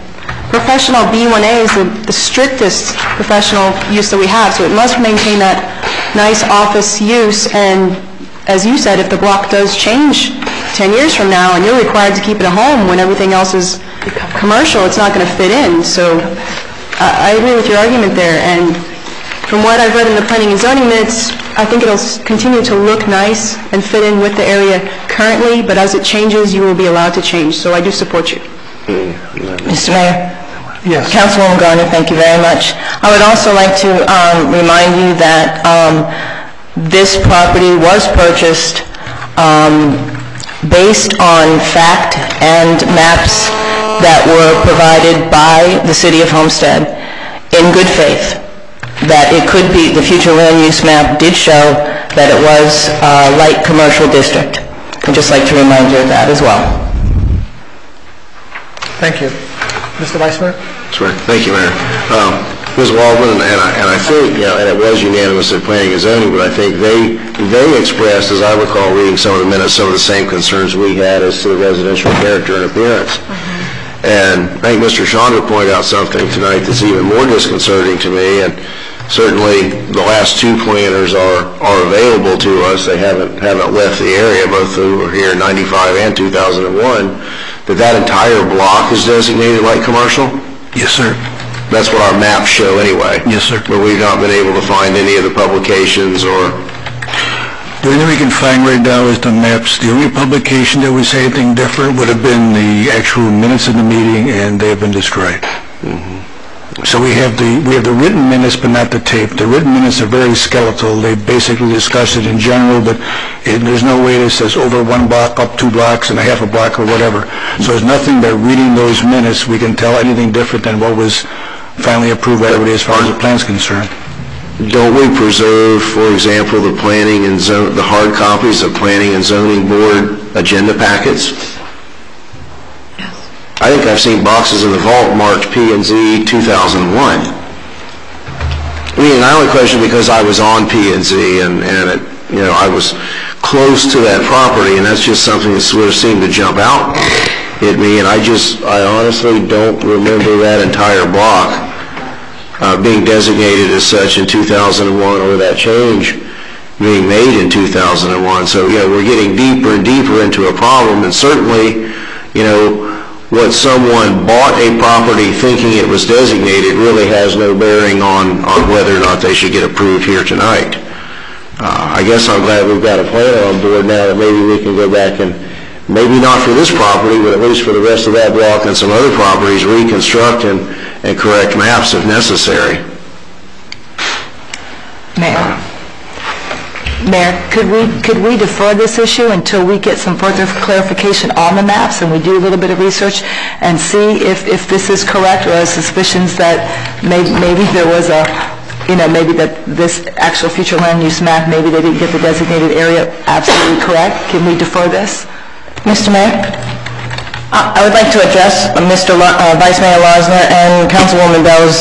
Speaker 10: professional B1A is the strictest professional use that we have, so it must maintain that nice office use. And as you said, if the block does change 10 years from now and you're required to keep it a home when everything else is commercial, it's not going to fit in. So I agree with your argument there, and from what I've read in the planning and zoning minutes, I think it'll continue to look nice and fit in with the area currently, but as it changes, you will be allowed to change. So I do support you.
Speaker 3: Mr. Mayor?
Speaker 1: Yes.
Speaker 3: Councilwoman Garner, thank you very much. I would also like to remind you that this property was purchased based on fact and maps that were provided by the City of Homestead in good faith, that it could be, the future land use map did show that it was a light commercial district. I'd just like to remind you of that as well.
Speaker 1: Thank you. Mr. Vice Mayor?
Speaker 12: That's right. Thank you, Mayor. Ms. Waldman, and I think, and it was unanimous at Planning and Zoning, but I think they expressed, as I recall reading some of the minutes, some of the same concerns we had as to the residential character and appearance. And I think Mr. Chandra pointed out something tonight that's even more disconcerting to me, and certainly the last two planners are available to us. They haven't left the area, both who were here in 95 and 2001, that entire block is designated light commercial?
Speaker 14: Yes, sir.
Speaker 12: That's what our maps show anyway.
Speaker 14: Yes, sir.
Speaker 12: But we've not been able to find any of the publications or...
Speaker 14: The only thing we can find right now is the maps. The only publication that would say anything different would have been the actual minutes of the meeting, and they have been destroyed. So we have the written minutes, but not the tape. The written minutes are very skeletal. They basically discuss it in general, but there's no way that says over 1 block, up 2 blocks, and a half a block, or whatever. So there's nothing that reading those minutes we can tell anything different than what was finally approved by everybody as far as the plan's concerned.
Speaker 12: Don't we preserve, for example, the planning and the hard copies of Planning and Zoning Board agenda packets? I think I've seen boxes in the vault marked P&Z 2001. I mean, I only question because I was on P&Z and it, I was close to that property, and that's just something that sort of seemed to jump out at me, and I honestly don't remember that entire block being designated as such in 2001, or that change being made in 2001. So, we're getting deeper and deeper into a problem, and certainly, what someone bought a property thinking it was designated really has no bearing on whether or not they should get approved here tonight. I guess I'm glad we've got a planner on board now that maybe we can go back and, maybe not for this property, but at least for the rest of that block and some other properties, reconstruct and correct maps if necessary.
Speaker 8: Mayor, could we defer this issue until we get some further clarification on the maps and we do a little bit of research and see if this is correct, or suspicions that maybe there was maybe that this actual future land use map, maybe they didn't get the designated area absolutely correct? Can we defer this?
Speaker 3: Mr. Mayor? I would like to address Mr. Vice Mayor Losner and Councilwoman Bell's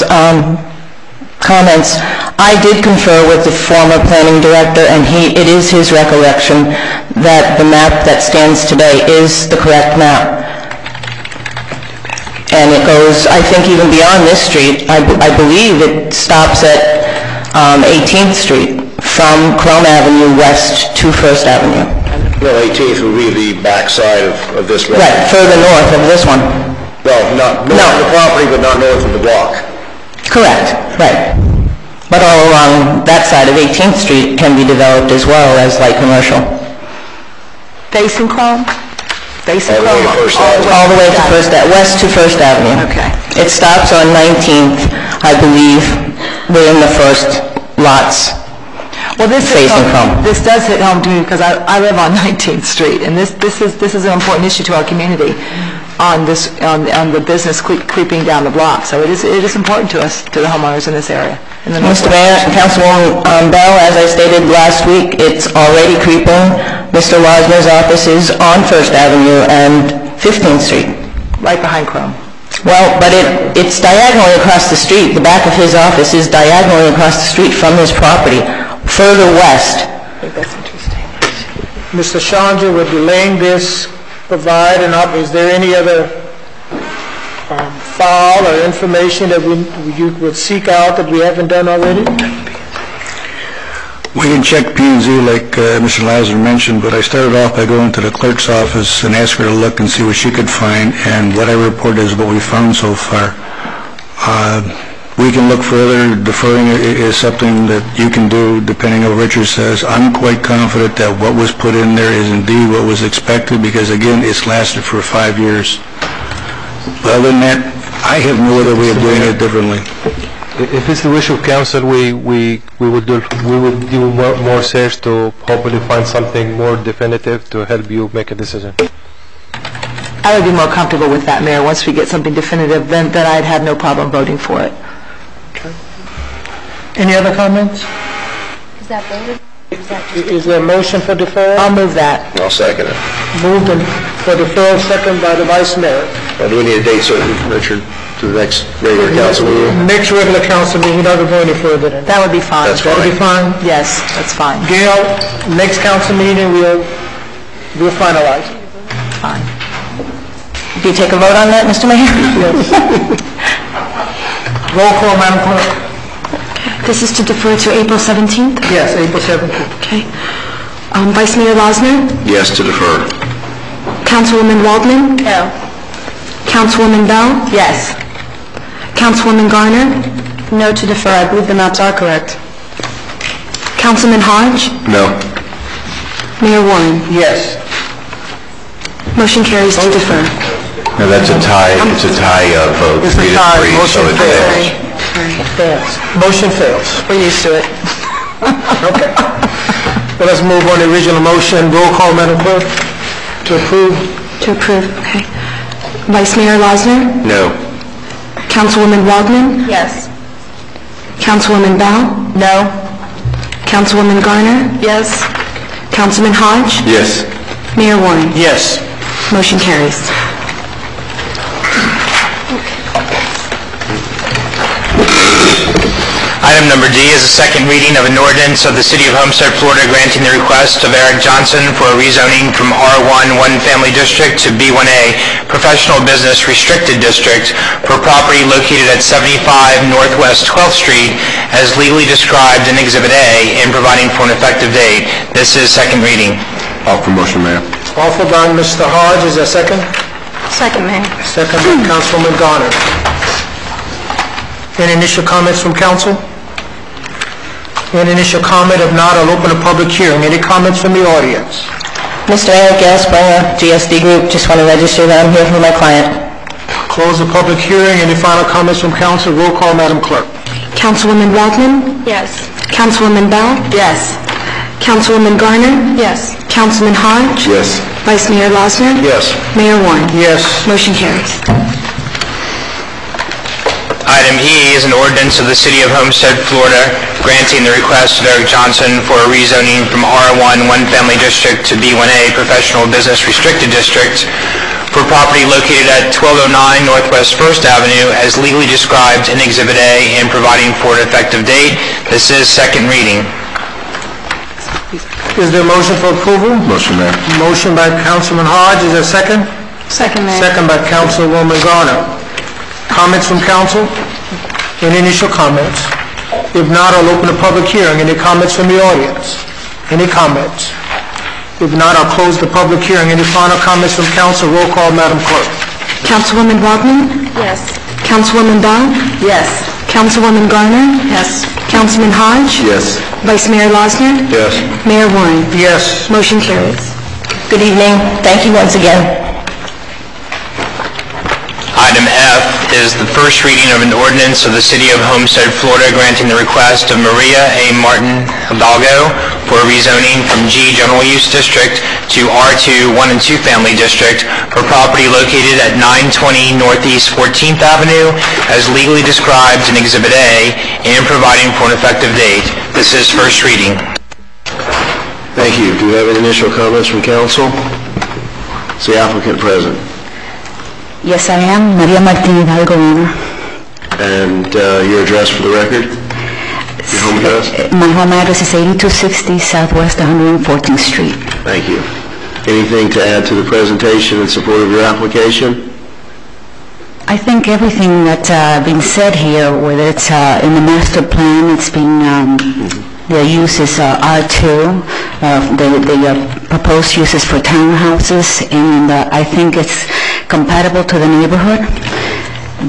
Speaker 3: comments. I did confer with the former planning director, and it is his recollection that the map that stands today is the correct map. And it goes, I think, even beyond this street. I believe it stops at 18th Street from Chrome Avenue west to First Avenue.
Speaker 12: No, 18th would be the backside of this one.
Speaker 3: Right, further north of this one.
Speaker 12: Well, not north of the property, but not north of the block.
Speaker 3: Correct, right. But all along that side of 18th Street can be developed as well as light commercial.
Speaker 8: Facing Chrome? Facing Chrome?
Speaker 3: All the way to west to First Avenue.
Speaker 8: Okay.
Speaker 3: It stops on 19th, I believe, within the first lots.
Speaker 8: Well, this does hit home to me because I live on 19th Street, and this is an important issue to our community on the business creeping down the block. So it is important to us, to the homeowners in this area.
Speaker 3: Mr. Mayor, Councilwoman Bell, as I stated last week, it's already creeping. Mr. Losner's office is on First Avenue and 15th Street.
Speaker 8: Right behind Chrome.
Speaker 3: Well, but it's diagonally across the street. The back of his office is diagonally across the street from his property further west.
Speaker 1: Mr. Challenger, would delaying this provide is there any other file or information that you would seek out that we haven't done already?
Speaker 14: We can check P&Z like Mr. Lazar mentioned, but I started off by going to the clerk's office and asked her to look and see what she could find, and what I reported is what we found so far. We can look further. Deferring is something that you can do depending on what Richard says. I'm quite confident that what was put in there is indeed what was expected, because again, it's lasted for 5 years. But other than that, I have no other way of doing it differently.
Speaker 9: If it's the wish of council, we would do more search to hopefully find something more definitive to help you make a decision.
Speaker 8: I would be more comfortable with that, Mayor. Once we get something definitive, then I'd have no problem voting for it.
Speaker 1: Any other comments?
Speaker 13: Is that voted?
Speaker 1: Is there a motion for deferral?
Speaker 8: I'll move that.
Speaker 12: I'll second it.
Speaker 1: Moved for deferral, second by the Vice Mayor.
Speaker 12: Do we need a date certain, Richard, to the next regular council meeting?
Speaker 1: Next regular council meeting, we're not going to go any further than that.
Speaker 8: That would be fine.
Speaker 12: That's
Speaker 1: That'll be fine?
Speaker 8: Yes, that's fine.
Speaker 1: Gail, next council meeting, we'll finalize.
Speaker 3: Fine. Do you take a vote on that, Mr. Mayor?
Speaker 1: Yes. Roll call, Madam Clerk.
Speaker 10: This is to defer to April 17th?
Speaker 1: Yes, April 17th.
Speaker 10: Okay. Vice Mayor Losner?
Speaker 12: Yes, to defer.
Speaker 10: Councilwoman Waldman?
Speaker 13: No.
Speaker 10: Councilwoman Bell?
Speaker 3: Yes.
Speaker 10: Councilwoman Garner?
Speaker 3: No to defer. I believe the maps are correct.
Speaker 10: Councilman Hodge?
Speaker 12: No.
Speaker 10: Mayor Warren?
Speaker 1: Yes.
Speaker 10: Motion carries to defer.
Speaker 5: No, that's a tie. It's a tie vote,
Speaker 1: It's a
Speaker 5: 3 to
Speaker 1: tie.
Speaker 5: 3, so
Speaker 1: Motion
Speaker 5: it
Speaker 1: fails.
Speaker 5: fails.
Speaker 1: Motion fails.
Speaker 8: We're used to it.
Speaker 1: Okay. Well, let's move on to the original motion. Roll call, Madam Clerk, to approve.
Speaker 10: To approve, okay. Vice Mayor Losner?
Speaker 12: No.
Speaker 10: Councilwoman Waldman?
Speaker 13: Yes.
Speaker 10: Councilwoman Bell?
Speaker 3: No.
Speaker 10: Councilwoman Garner?
Speaker 8: Yes.
Speaker 10: Councilman Hodge?
Speaker 12: Yes.
Speaker 10: Mayor Warren?
Speaker 1: Yes.
Speaker 10: Motion carries.
Speaker 11: Item number D is a second reading of an ordinance of the City of Homestead, Florida, granting the request of Eric Johnson for a rezoning from R1 One Family District to B1A Professional Business Restricted District for property located at 75 Northwest 12th Street as legally described in Exhibit A and providing for an effective date. This is second reading.
Speaker 12: Offer motion, Mayor.
Speaker 1: Offered by Mr. Hodge. Is there a second?
Speaker 13: Second, Mayor.
Speaker 1: Second by Councilwoman Garner. Any initial comments from council? Any initial comment? If not, I'll open a public hearing. Any comments from the audience?
Speaker 3: Mr. Mayor, Gail Springer, GSD Group. Just want to register that I'm here for my client.
Speaker 1: Close the public hearing. Any final comments from council? Roll call, Madam Clerk.
Speaker 10: Councilwoman Waldman?
Speaker 13: Yes.
Speaker 10: Councilwoman Bell?
Speaker 8: Yes.
Speaker 10: Councilwoman Garner?
Speaker 13: Yes.
Speaker 10: Councilman Hodge?
Speaker 12: Yes.
Speaker 10: Vice Mayor Losner?
Speaker 12: Yes.
Speaker 10: Mayor Warren?
Speaker 1: Yes.
Speaker 10: Motion carries.
Speaker 11: Item E is an ordinance of the City of Homestead, Florida, granting the request of Eric Johnson for a rezoning from R1 One Family District to B1A Professional Business Restricted District for property located at 1209 Northwest 1st Avenue as legally described in Exhibit A and providing for an effective date. This is second reading.
Speaker 1: Is there a motion for approval?
Speaker 12: Motion, Mayor.
Speaker 1: Motion by Councilman Hodge. Is there a second?
Speaker 13: Second, Mayor.
Speaker 1: Second by Councilwoman Garner. Comments from council? Any initial comments? If not, I'll open a public hearing. Any comments from the audience? Any comments? If not, I'll close the public hearing. Any final comments from council? Roll call, Madam Clerk.
Speaker 10: Councilwoman Waldman?
Speaker 13: Yes.
Speaker 10: Councilwoman Bell?
Speaker 8: Yes.
Speaker 10: Councilwoman Garner?
Speaker 8: Yes.
Speaker 10: Councilman Hodge?
Speaker 12: Yes.
Speaker 10: Vice Mayor Losner?
Speaker 12: Yes.
Speaker 10: Mayor Warren?
Speaker 1: Yes.
Speaker 10: Motion carries.
Speaker 3: Good evening. Thank you once again.
Speaker 11: Item F is the first reading of an ordinance of the City of Homestead, Florida, granting the request of Maria A. Martin Hidalgo for a rezoning from G General Use District to R2 1 and 2 Family District for property located at 920 Northeast 14th Avenue as legally described in Exhibit A and providing for an effective date. This is first reading.
Speaker 12: Thank you. Do we have any initial comments from council? Is the applicant present?
Speaker 3: Yes, I am. Maria Martin Hidalgo.
Speaker 12: And your address for the record? Your home address?
Speaker 10: My home address is 8260 Southwest 114th Street.
Speaker 12: Thank you. Anything to add to the presentation in support of your application?
Speaker 10: I think everything that's been said here, whether it's in the master plan, it's been, the use is R2, the proposed uses for townhouses, and I think it's compatible to the neighborhood,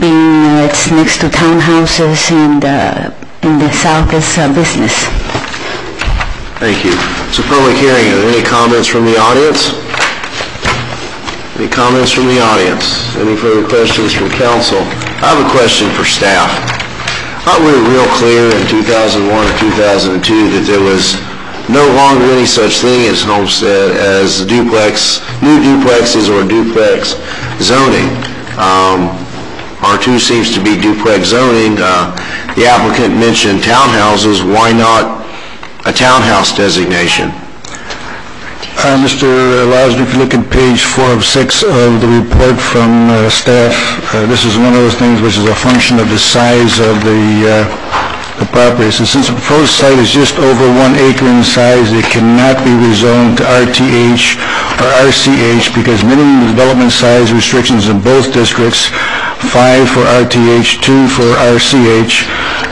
Speaker 10: being it's next to townhouses and in the south is business.
Speaker 12: Thank you. It's a public hearing. Are there any comments from the audience? Any comments from the audience? Any further questions from council? I have a question for staff. I thought we were real clear in 2001 or 2002 that there was no longer any such thing as Homestead as duplex, new duplexes or duplex zoning. R2 seems to be duplex zoning. The applicant mentioned townhouses. Why not a townhouse designation?
Speaker 14: Mr. Losner, if you look at page 4 of 6 of the report from staff, this is one of those things which is a function of the size of the property. So since the proposed site is just over 1 acre in size, it cannot be rezoned to RTH or RCH because minimum development size restrictions in both districts, 5 for RTH, 2 for RCH,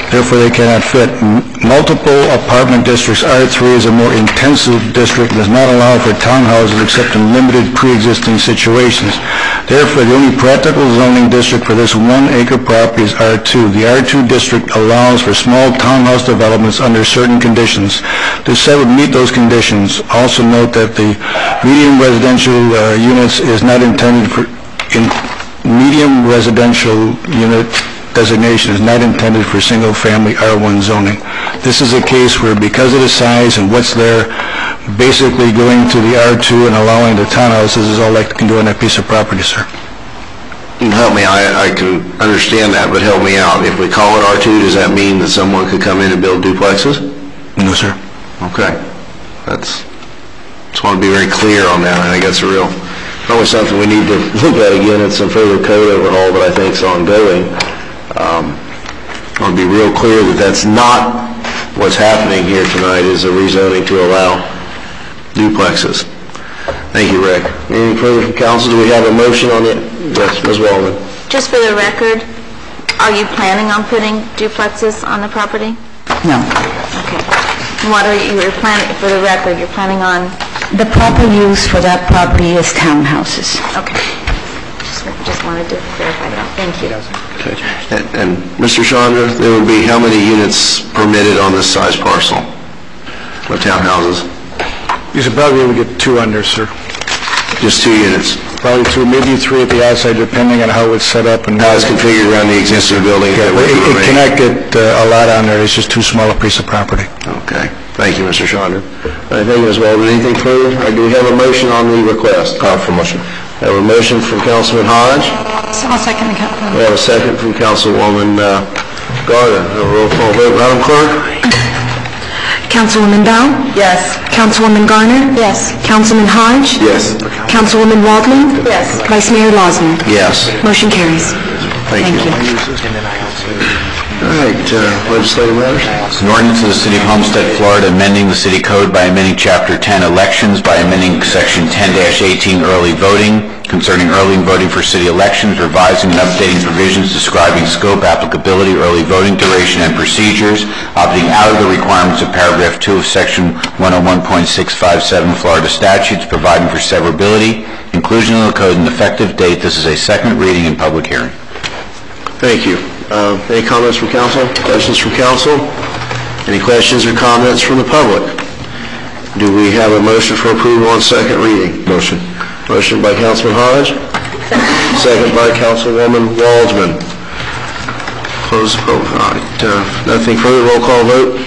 Speaker 14: therefore they cannot fit. Multiple apartment districts, R3 is a more intensive district and does not allow for townhouses except in limited pre-existing situations. Therefore, the only practical zoning district for this 1 acre property is R2. The R2 district allows for small townhouse developments under certain conditions. This site would meet those conditions. Also note that the medium residential units is not intended for, medium residential unit designation is not intended for single-family R1 zoning. This is a case where, because of the size and what's there, basically going to the R2 and allowing the townhouses is all they can do on that piece of property, sir.
Speaker 12: Help me, I can understand that, but help me out. If we call it R2, does that mean that someone could come in and build duplexes?
Speaker 14: No, sir.
Speaker 12: Okay. Just want to be very clear on that. I think that's probably something we need to look at again at some further code overhaul, but I think it's ongoing. I want to be real clear that that's not what's happening here tonight, is a rezoning to allow duplexes. Thank you, Rick. Anything further from council? Do we have a motion on it? Yes, Ms. Waldman.
Speaker 13: Just for the record, are you planning on putting duplexes on the property?
Speaker 10: No.
Speaker 13: Okay. What are you planning, for the record, you're planning on?
Speaker 10: The proper use for that property is townhouses.
Speaker 13: Okay. Just wanted to verify that. Thank you.
Speaker 12: Okay. And Mr. Chandra, there would be how many units permitted on this size parcel of townhouses?
Speaker 14: You should probably be able to get 2 under, sir.
Speaker 12: Just 2 units?
Speaker 14: Probably 2, maybe 3 at the outside, depending on how it's set up and
Speaker 12: how it's configured around the existing building.
Speaker 14: Yeah, it cannot get a lot on there. It's just too small a piece of property.
Speaker 12: Okay. Thank you, Mr. Chandra. Thank you, Ms. Waldman. Anything further? Do we have a motion on the request?
Speaker 5: Call for motion.
Speaker 12: We have a motion from Councilman Hodge.
Speaker 3: I'll second the councilman.
Speaker 12: We have a second from Councilwoman Gardner. A roll call vote. Madam Clerk?
Speaker 10: Councilwoman Bell?
Speaker 8: Yes.
Speaker 10: Councilwoman Garner?
Speaker 3: Yes.
Speaker 10: Councilman Hodge?
Speaker 12: Yes.
Speaker 10: Councilwoman Waldman?
Speaker 8: Yes.
Speaker 10: Vice Mayor Losner?
Speaker 12: Yes.
Speaker 10: Motion carries.
Speaker 12: Thank you. All right, legislative matters.
Speaker 5: An ordinance of the City of Homestead, Florida, amending the city code by amending Chapter 10 elections, by amending Section 10-18 early voting, concerning early voting for city elections, revising and updating provisions describing scope, applicability, early voting duration, and procedures, opting out of the requirements of paragraph 2 of Section 101.657 Florida statutes, providing for severability, inclusion in the code, and effective date. This is a second reading and public hearing.
Speaker 12: Thank you. Any comments from council? Questions from council? Any questions or comments from the public? Do we have a motion for approval on second reading? Motion. Motion by Councilman Hodge. Second by Councilwoman Waldman. Close the vote. All right. Nothing further. Roll call vote.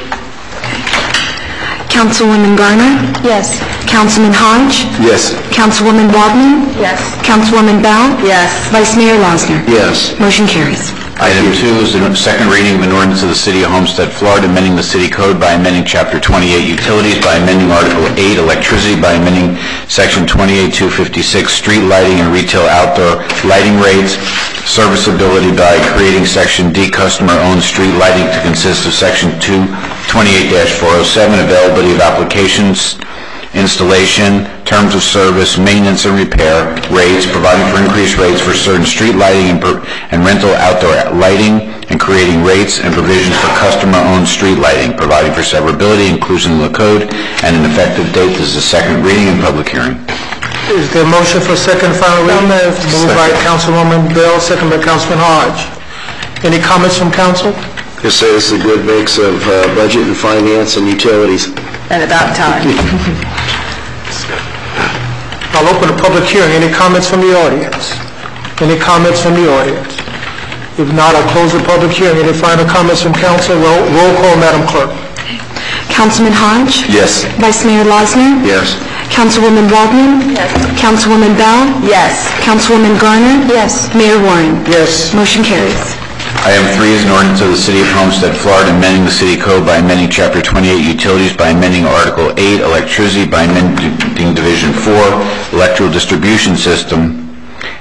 Speaker 10: Councilwoman Garner?
Speaker 3: Yes.
Speaker 10: Councilman Hodge?
Speaker 12: Yes.
Speaker 10: Councilwoman Waldman?
Speaker 8: Yes.
Speaker 10: Councilwoman Bell?
Speaker 8: Yes.
Speaker 10: Vice Mayor Losner?
Speaker 12: Yes.
Speaker 10: Motion carries.
Speaker 5: Item 2 is the second reading of an ordinance of the City of Homestead, Florida, amending the city code by amending Chapter 28 Utilities, by amending Article 8 Electricity, by amending Section 28256 Street Lighting and Retail Outdoor Lighting Rates, serviceability by creating Section D, customer-owned street lighting, to consist of Section 228-407, availability of applications, installation, terms of service, maintenance and repair, rates, providing for increased rates for certain street lighting and rental outdoor lighting, and creating rates and provisions for customer-owned street lighting, providing for severability, inclusion in the code, and an effective date. This is a second reading and public hearing.
Speaker 1: Is there a motion for second and final reading? Moved by Councilwoman Bell, second by Councilman Hodge. Any comments from council?
Speaker 12: Just say this is a good mix of budget and finance and utilities.
Speaker 8: And about time.
Speaker 1: I'll open the public hearing. Any comments from the audience? Any comments from the audience? If not, I'll close the public hearing. Any final comments from council? Roll call, Madam Clerk.
Speaker 10: Councilman Hodge?
Speaker 12: Yes.
Speaker 10: Vice Mayor Losner?
Speaker 12: Yes.
Speaker 10: Councilwoman Waldman?
Speaker 3: Yes.
Speaker 10: Councilwoman Bell?
Speaker 8: Yes.
Speaker 10: Councilwoman Garner?
Speaker 3: Yes.
Speaker 10: Mayor Warren?
Speaker 1: Yes.
Speaker 10: Motion carries.
Speaker 5: Item 3 is an ordinance of the City of Homestead, Florida, amending the City Code by amending Chapter 28 Utilities, by amending Article 8 Electricity, by amending Division 4 Electrical Distribution System,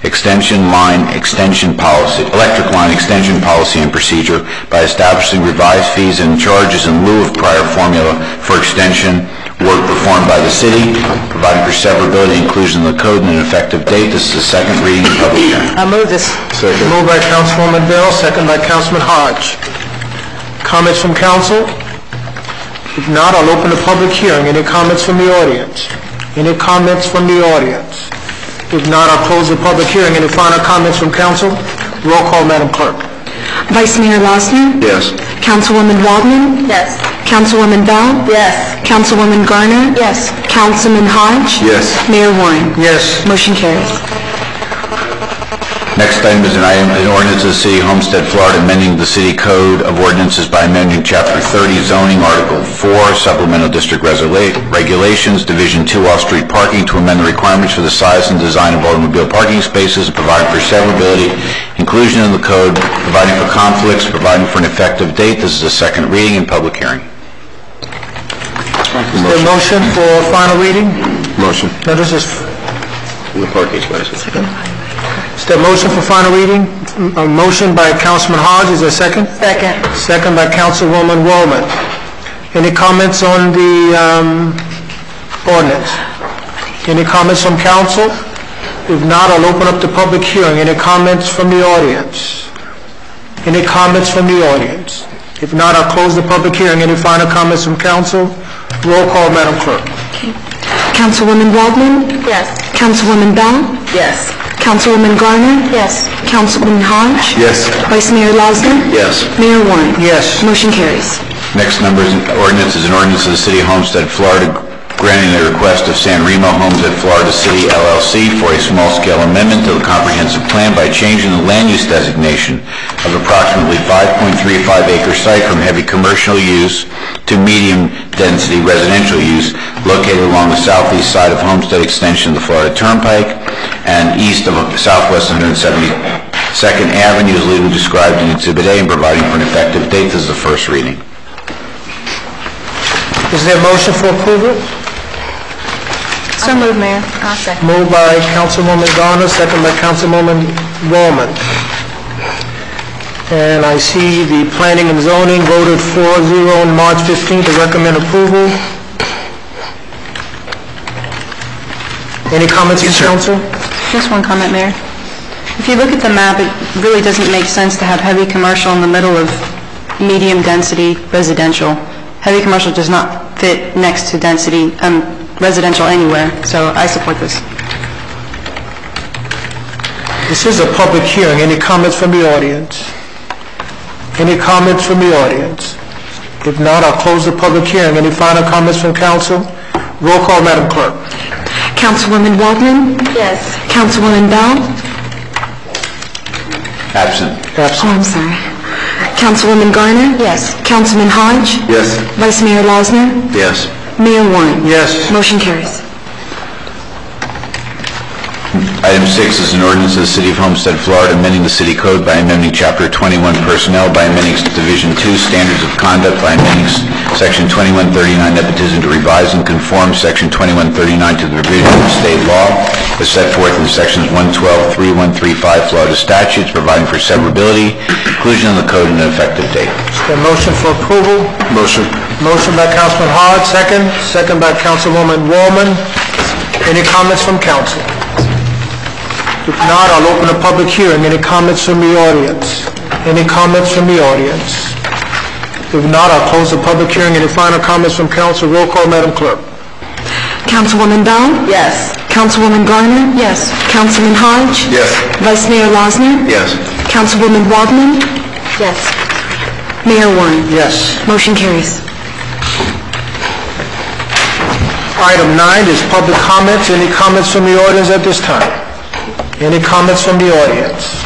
Speaker 5: Extension Line Extension Policy, Electric Line Extension Policy and Procedure, by establishing revised fees and charges in lieu of prior formula for extension work performed by the city, providing for severability, inclusion in the code, and an effective date. This is the second reading and public hearing.
Speaker 8: I move this.
Speaker 1: Second. Moved by Councilwoman Bell, second by Councilman Hodge. Comments from council? If not, I'll open the public hearing. Any comments from the audience? Any comments from the audience? If not, I'll close the public hearing. Any final comments from council? Roll call, Madam Clerk.
Speaker 10: Vice Mayor Losner?
Speaker 12: Yes.
Speaker 10: Councilwoman Waldman?
Speaker 3: Yes.
Speaker 10: Councilwoman Bell?
Speaker 8: Yes.
Speaker 10: Councilwoman Garner?
Speaker 3: Yes.
Speaker 10: Councilman Hodge?
Speaker 12: Yes.
Speaker 10: Mayor Warren?
Speaker 1: Yes.
Speaker 10: Motion carries.
Speaker 5: Next item is an ordinance of the City of Homestead, Florida, amending the City Code of Ordinances by amending Chapter 30 Zoning, Article 4 Supplemental District Regulations, Division 2 Off-Street Parking, to amend the requirements for the size and design of automobile parking spaces, and providing for severability, inclusion in the code, providing for conflicts, providing for an effective date. This is a second reading and public hearing.
Speaker 1: Is there a motion for final reading?
Speaker 12: Motion.
Speaker 1: No, this is...
Speaker 12: In the parking spaces.
Speaker 1: Is there a motion for final reading? A motion by Councilman Hodge. Is there a second?
Speaker 8: Second.
Speaker 1: Second by Councilwoman Waldman. Any comments on the ordinance? Any comments from council? If not, I'll open up the public hearing. Any comments from the audience? Any comments from the audience? If not, I'll close the public hearing. Any final comments from council? Roll call, Madam Clerk.
Speaker 10: Councilwoman Waldman?
Speaker 3: Yes.
Speaker 10: Councilwoman Bell?
Speaker 8: Yes.
Speaker 10: Councilwoman Garner?
Speaker 3: Yes.
Speaker 10: Councilman Hodge?
Speaker 12: Yes.
Speaker 10: Vice Mayor Losner?
Speaker 12: Yes.
Speaker 10: Mayor Warren?
Speaker 1: Yes.
Speaker 10: Motion carries.
Speaker 5: Next number is an ordinance of the City of Homestead, Florida, granting the request of San Remo Homes at Florida City LLC for a small-scale amendment to the comprehensive plan by changing the land use designation of approximately 5.35-acre site from heavy commercial use to medium-density residential use located along the southeast side of Homestead Extension of the Florida Turnpike and east of Southwest 172nd Avenue is legally described in Exhibit A and providing for an effective date. This is the first reading.
Speaker 1: Is there a motion for approval?
Speaker 3: So moved, Mayor. I'll second.
Speaker 1: Moved by Councilwoman Garner, second by Councilwoman Waldman. And I see the Planning and Zoning voted 4-0 on March 15th to recommend approval. Any comments from council?
Speaker 15: Just one comment, Mayor. If you look at the map, it really doesn't make sense to have heavy commercial in the middle of medium-density residential. Heavy commercial does not fit next to density residential anywhere, so I support this.
Speaker 1: This is a public hearing. Any comments from the audience? Any comments from the audience? If not, I'll close the public hearing. Any final comments from council? Roll call, Madam Clerk.
Speaker 10: Councilwoman Waldman?
Speaker 3: Yes.
Speaker 10: Councilwoman Bell?
Speaker 5: Absent.
Speaker 10: Oh, I'm sorry. Councilwoman Garner?
Speaker 3: Yes.
Speaker 10: Councilman Hodge?
Speaker 12: Yes.
Speaker 10: Vice Mayor Losner?
Speaker 12: Yes.
Speaker 10: Mayor Warren?
Speaker 1: Yes.
Speaker 10: Motion carries.
Speaker 5: Item 6 is an ordinance of the City of Homestead, Florida, amending the city code by amending Chapter 21 Personnel, by amending Division 2 Standards of Conduct, by amending Section 2139 Nepotism to revise and conform Section 2139 to the provisions of state law as set forth in Sections 112, 3135 Florida statutes, providing for severability, inclusion in the code, and an effective date.
Speaker 1: Is there a motion for approval?
Speaker 12: Motion.
Speaker 1: Motion by Councilman Hart, second. Second by Councilwoman Wallman. Any comments from council? If not, I'll open a public hearing. Any comments from the audience? Any comments from the audience? If not, I'll close the public hearing. Any final comments from council? Roll call, Madam Clerk.
Speaker 10: Councilwoman Bell?
Speaker 8: Yes.
Speaker 10: Councilwoman Garner?
Speaker 15: Yes.
Speaker 10: Councilman Hodge?
Speaker 12: Yes.
Speaker 10: Vice Mayor Losner?
Speaker 12: Yes.
Speaker 10: Councilwoman Waldman?
Speaker 15: Yes.
Speaker 10: Mayor Warren?
Speaker 1: Yes.
Speaker 10: Motion carries.
Speaker 1: Item 9 is public comments. Any comments from the audience at this time? Any comments from the audience?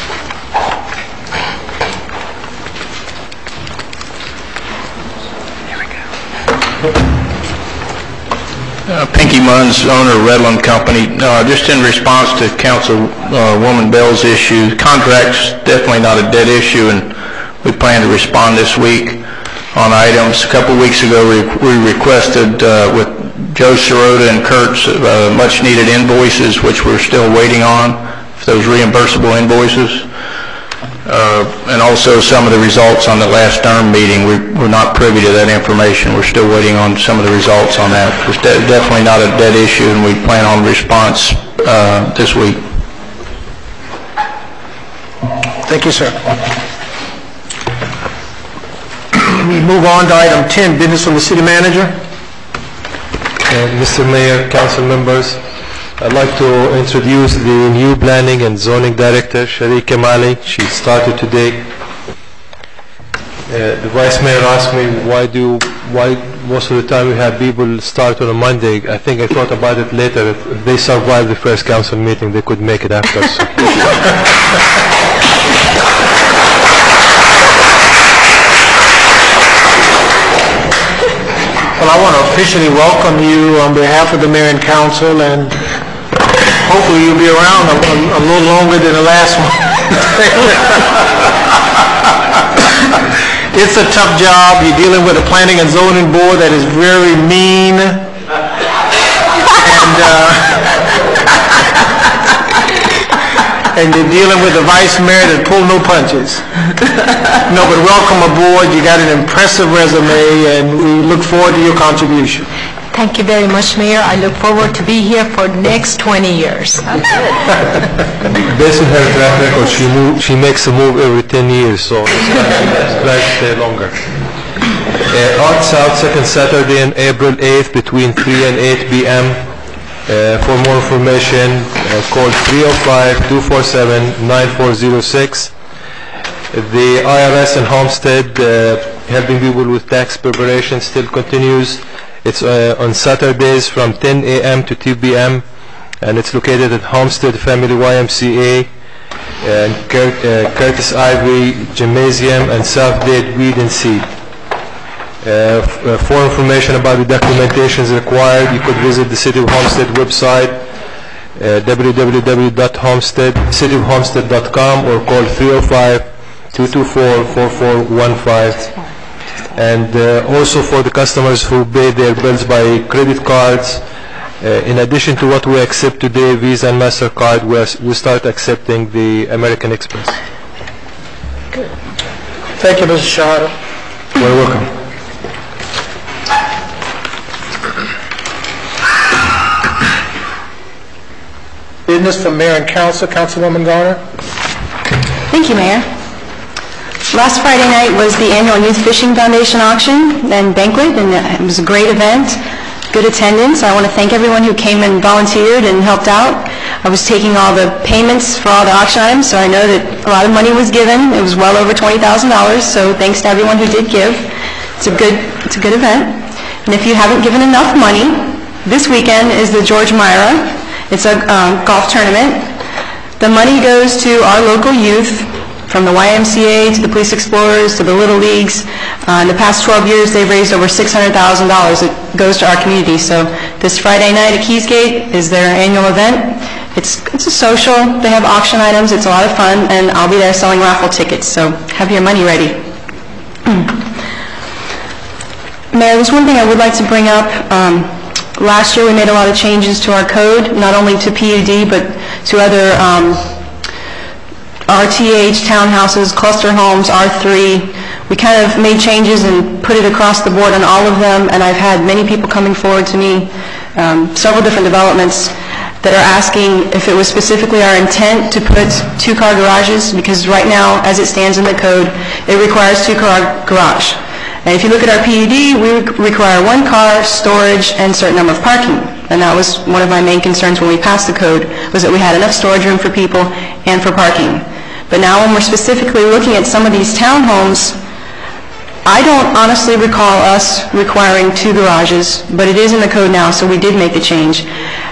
Speaker 16: Pinky Munns, owner of Redland Company. Just in response to Councilwoman Bell's issue, contract's definitely not a dead issue, and we plan to respond this week on items. A couple weeks ago, we requested with Joe Sirota and Kurt's much-needed invoices, which we're still waiting on, those reimbursable invoices. And also some of the results on the last DERM meeting. We're not privy to that information. We're still waiting on some of the results on that. It's definitely not a dead issue, and we plan on response this week.
Speaker 1: Thank you, sir. We move on to item 10, business from the city manager.
Speaker 9: Mr. Mayor, council members, I'd like to introduce the new planning and zoning director, Shariq Kamali. She started today. The vice mayor asked me why most of the time we have people start on a Monday. I think I thought about it later. If they survive the first council meeting, they could make it after. So.
Speaker 1: Well, I want to officially welcome you on behalf of the mayor and council, and hopefully you'll be around a little longer than the last one. It's a tough job. You're dealing with a planning and zoning board that is very mean, and you're dealing with a vice mayor that pull no punches. No, but welcome aboard. You got an impressive resume, and we look forward to your contribution.
Speaker 17: Thank you very much, Mayor. I look forward to be here for the next 20 years.
Speaker 9: Based on her track record, she makes a move every 10 years, so it's glad to stay longer. Art South, second Saturday on April 8th between 3 and 8 p.m. For more information, call 305-247-9406. The IRS and Homestead helping people with tax preparation still continues. It's on Saturdays from 10 a.m. to 2 p.m. and it's located at Homestead Family YMCA and Curtis Ivy Gymnasium and Southgate Weed and Seed. For information about the documentations required, you could visit the City of Homestead website, www.cityofhomestead.com, or call 305-224-4415. And also for the customers who pay their bills by credit cards, in addition to what we accept today, Visa and MasterCard, we start accepting the American Express.
Speaker 1: Good. Thank you, Mr. Shahada.
Speaker 9: You're welcome.
Speaker 1: Business from Mayor and Council. Councilwoman Garner.
Speaker 15: Thank you, Mayor. Last Friday night was the annual Youth Fishing Foundation auction and banquet, and it was a great event, good attendance. I want to thank everyone who came and volunteered and helped out. I was taking all the payments for all the auction items, so I know that a lot of money was given. It was well over $20,000, so thanks to everyone who did give. It's a good event. And if you haven't given enough money, this weekend is the George Myra. It's a golf tournament. The money goes to our local youth, from the YMCA to the Police Explorers to the Little Leagues. In the past 12 years, they've raised over $600,000 that goes to our community. So this Friday night at Keysgate is their annual event. It's a social, they have auction items, it's a lot of fun, and I'll be there selling raffle tickets, so have your money ready. Mayor, there's one thing I would like to bring up. Last year we made a lot of changes to our code, not only to PUD, but to other RTH, townhouses, cluster homes, R3. We kind of made changes and put it across the board on all of them, and I've had many people coming forward to me, several different developments, that are asking if it was specifically our intent to put two-car garages, because right now, as it stands in the code, it requires two-car garage. And if you look at our PUD, we require one car, storage, and a certain number of parking. And that was one of my main concerns when we passed the code, was that we had enough storage room for people and for parking. But now when we're specifically looking at some of these townhomes, I don't honestly recall us requiring two garages, but it is in the code now, so we did make the change.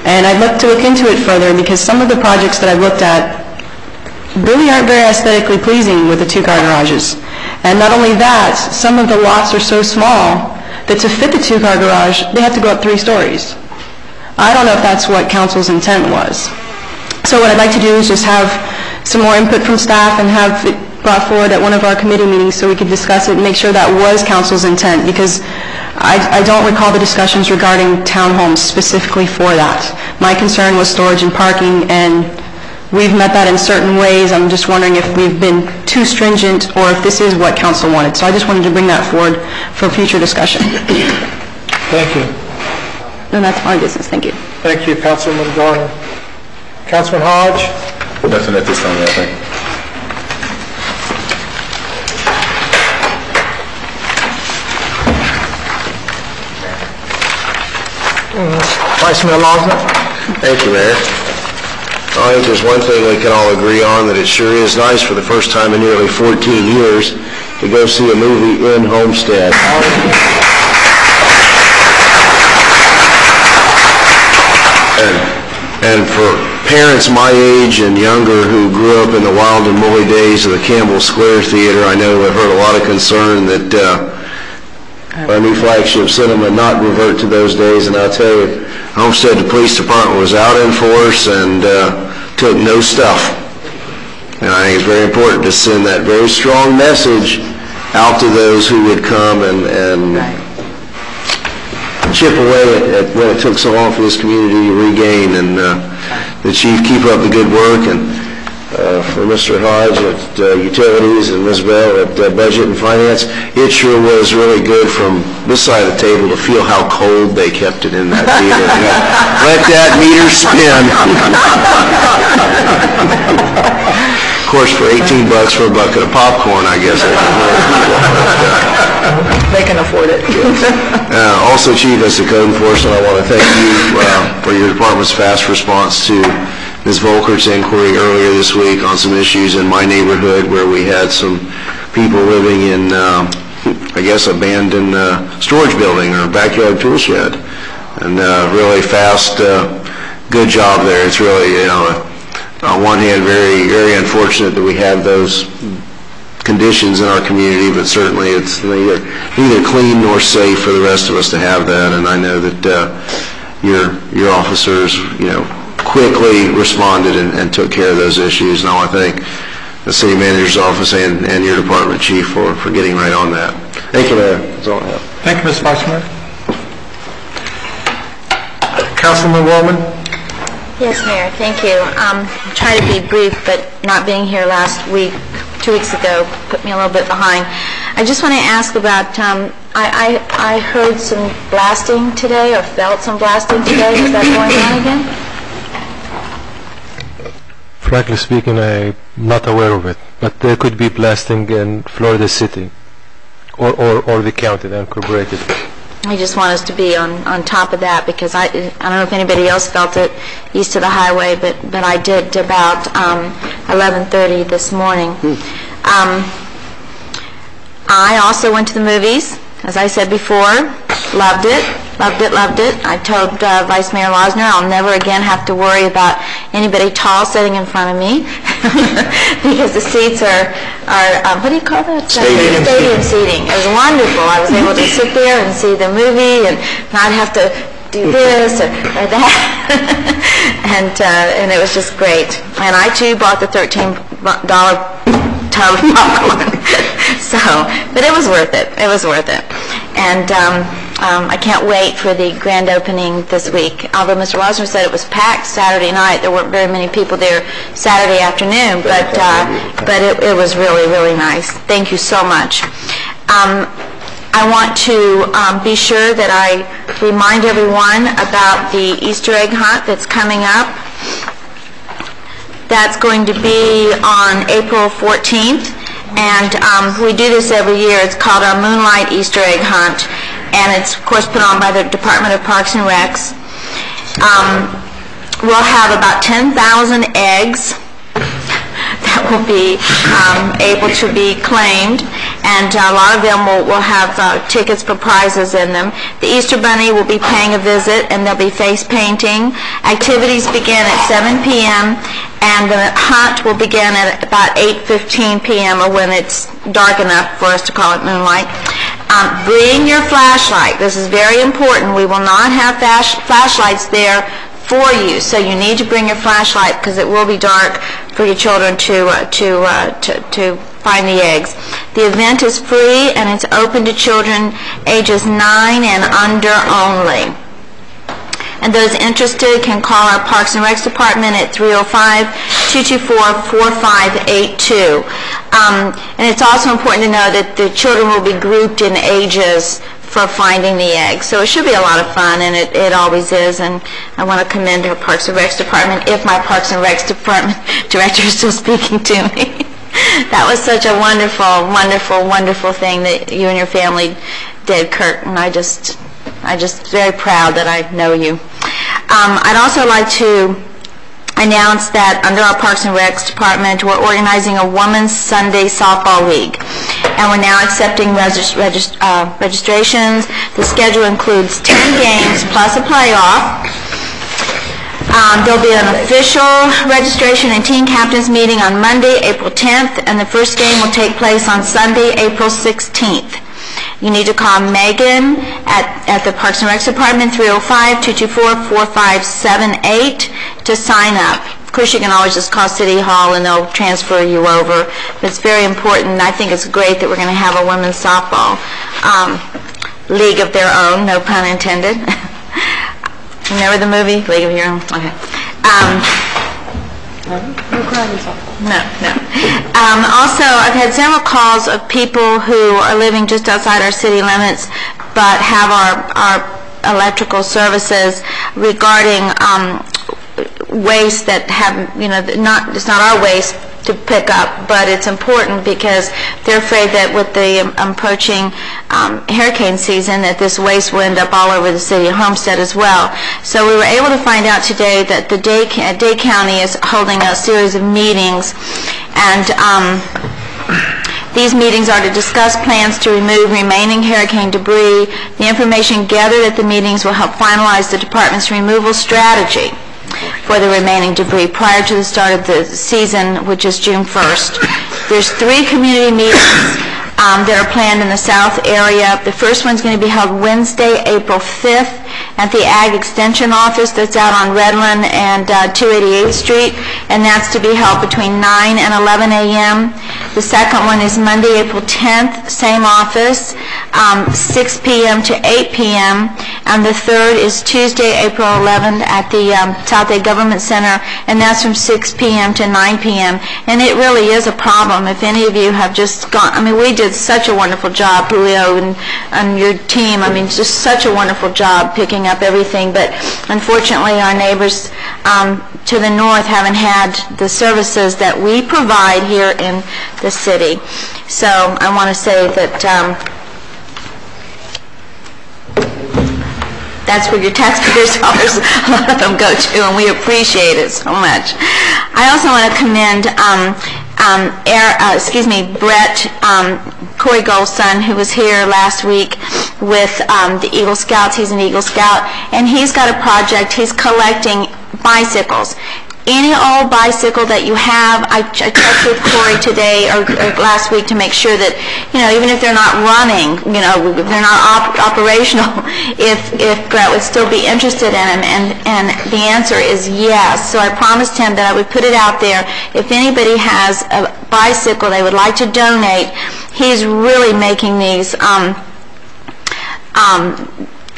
Speaker 15: And I'd like to look into it further, because some of the projects that I've looked at really aren't very aesthetically pleasing with the two-car garages. And not only that, some of the lots are so small that to fit the two-car garage, they have to go up 3 stories. I don't know if that's what council's intent was. So what I'd like to do is just have some more input from staff and have it brought forward at one of our committee meetings so we could discuss it and make sure that was council's intent, because I don't recall the discussions regarding townhomes specifically for that. My concern was storage and parking, and we've met that in certain ways. I'm just wondering if we've been too stringent or if this is what council wanted. So I just wanted to bring that forward for future discussion.
Speaker 1: Thank you.
Speaker 15: And that's my business. Thank you.
Speaker 1: Thank you, Councilman Garner. Councilman Hodge?
Speaker 18: Nothing at this time, I think.
Speaker 1: Vice Mayor Losner?
Speaker 12: Thank you, Mayor. I think there's one thing we can all agree on, that it sure is nice for the first time in nearly 14 years to go see a movie in Homestead. And for parents my age and younger who grew up in the wild and woolly days of the Campbell Square Theater, I know I've heard a lot of concern that our new flagship cinema not revert to those days, and I'll tell you, Homestead, the police department was out in force and took no stuff. And I think it's very important to send that very strong message out to those who would come and chip away at what it took so long for this community to regain. And the chief, keep up the good work, and for Mr. Hodge at Utilities and Ms. Bell at Budget and Finance, it sure was really good from this side of the table to feel how cold they kept it in that theater. Let that meter spin. Of course, for $18 for a bucket of popcorn, I guess.
Speaker 8: They can afford it.
Speaker 12: Also, Chief, as the code enforcement, I want to thank you for your department's fast response to Ms. Volkert's inquiry earlier this week on some issues in my neighborhood where we had some people living in, I guess, abandoned storage building or backyard tool shed. And really fast, good job there. It's really, you know, on one hand, very, very unfortunate that we have those conditions in our community, but certainly it's neither clean nor safe for the rest of us to have that. And I know that your officers, you know, quickly responded and took care of those issues, and I want to thank the city manager's office and your department, Chief, for getting right on that. Thank you, Mayor. That's all I have.
Speaker 1: Thank you, Mr. Vice Mayor. Councilman Woolman?
Speaker 13: Yes, Mayor, thank you. Try to be brief, but not being here last week, 2 weeks ago, put me a little bit behind. I just want to ask about, I heard some blasting today, or felt some blasting today. Is that going on again?
Speaker 9: Frankly speaking, I'm not aware of it, but there could be blasting in Florida City or the county, the incorporated.
Speaker 13: I just want us to be on top of that, because I don't know if anybody else felt it east of the highway, but I did about 11:30 this morning. I also went to the movies, as I said before. Loved it. I told Vice Mayor Losner I'll never again have to worry about anybody tall sitting in front of me because the seats are what do you call that? Stadium seating. It was wonderful. I was able to sit there and see the movie and not have to do this or that. And it was just great. And I, too, bought the $13 tub of popcorn. But it was worth it. It was worth it. And I can't wait for the grand opening this week. Although Mr. Rosner said it was packed Saturday night, there weren't very many people there Saturday afternoon, but it was really, really nice. Thank you so much. I want to be sure that I remind everyone about the Easter egg hunt that's coming up. That's going to be on April 14th, and we do this every year. It's called our Moonlight Easter Egg Hunt, and it's, of course, put on by the Department of Parks and Recs. We'll have about 10,000 eggs that will be able to be claimed, and a lot of them will have tickets for prizes in them. The Easter Bunny will be paying a visit, and there'll be face painting. Activities begin at 7 p.m., and the hunt will begin at about 8:15 p.m. or when it's dark enough for us to call it moonlight. Bring your flashlight. This is very important. We will not have flashlights there for you, so you need to bring your flashlight because it will be dark for your children to find the eggs. The event is free and it's open to children ages 9 and under only. And those interested can call our Parks and Recs Department at 305-224-4582. And it's also important to know that the children will be grouped in ages for finding the eggs. So it should be a lot of fun, and it always is. And I want to commend our Parks and Recs Department, if my Parks and Recs Department director is still speaking to me. That was such a wonderful, wonderful, wonderful thing that you and your family did, Kurt, and I just very proud that I know you. I'd also like to announce that under our Parks and Recs Department, we're organizing a Women's Sunday Softball League, and we're now accepting registrations. The schedule includes 10 games plus a playoff. There'll be an official registration and team captains meeting on Monday, April 10th, and the first game will take place on Sunday, April 16th. You need to call Megan at the Parks and Recs Department, 305-224-4578 to sign up. Of course, you can always just call City Hall and they'll transfer you over. But it's very important. I think it's great that we're going to have a women's softball league of their own, no pun intended. Remember the movie, League of Your Own? Okay. No. Also, I've had several calls of people who are living just outside our city limits but have our electrical services regarding waste that have, it's not our waste to pick up, but it's important because they're afraid that with the approaching hurricane season that this waste will end up all over the city of Homestead as well. So we were able to find out today that the Day County is holding a series of meetings, and these meetings are to discuss plans to remove remaining hurricane debris. The information gathered at the meetings will help finalize the department's removal strategy for the remaining debris prior to the start of the season, which is June 1st. There's 3 community meetings that are planned in the South area. The first one's going to be held Wednesday, April 5th at the Ag Extension Office that's out on Redland and 288th Street, and that's to be held between 9 and 11 a.m. The second one is Monday, April 10th, same office, 6 p.m. to 8 p.m., and the third is Tuesday, April 11th at the South Bay Government Center, and that's from 6 p.m. to 9 p.m. And it really is a problem. If any of you have just gone, we did such a wonderful job, Julio and your team, just such a wonderful job picking up everything, but unfortunately our neighbors to the north haven't had the services that we provide here in the city. So I want to say that that's where your taxpayers' dollars, a lot of them go to, and we appreciate it so much. I also want to commend Brett Corey Goldson, who was here last week with the Eagle Scouts. He's an Eagle Scout, and he's got a project. He's collecting bicycles. any old bicycle that you have. I checked with Corey today or last week to make sure that, even if they're not running, if they're not operational, if Brett would still be interested in them, and the answer is yes. So I promised him that I would put it out there. If anybody has a bicycle they would like to donate, he's really making these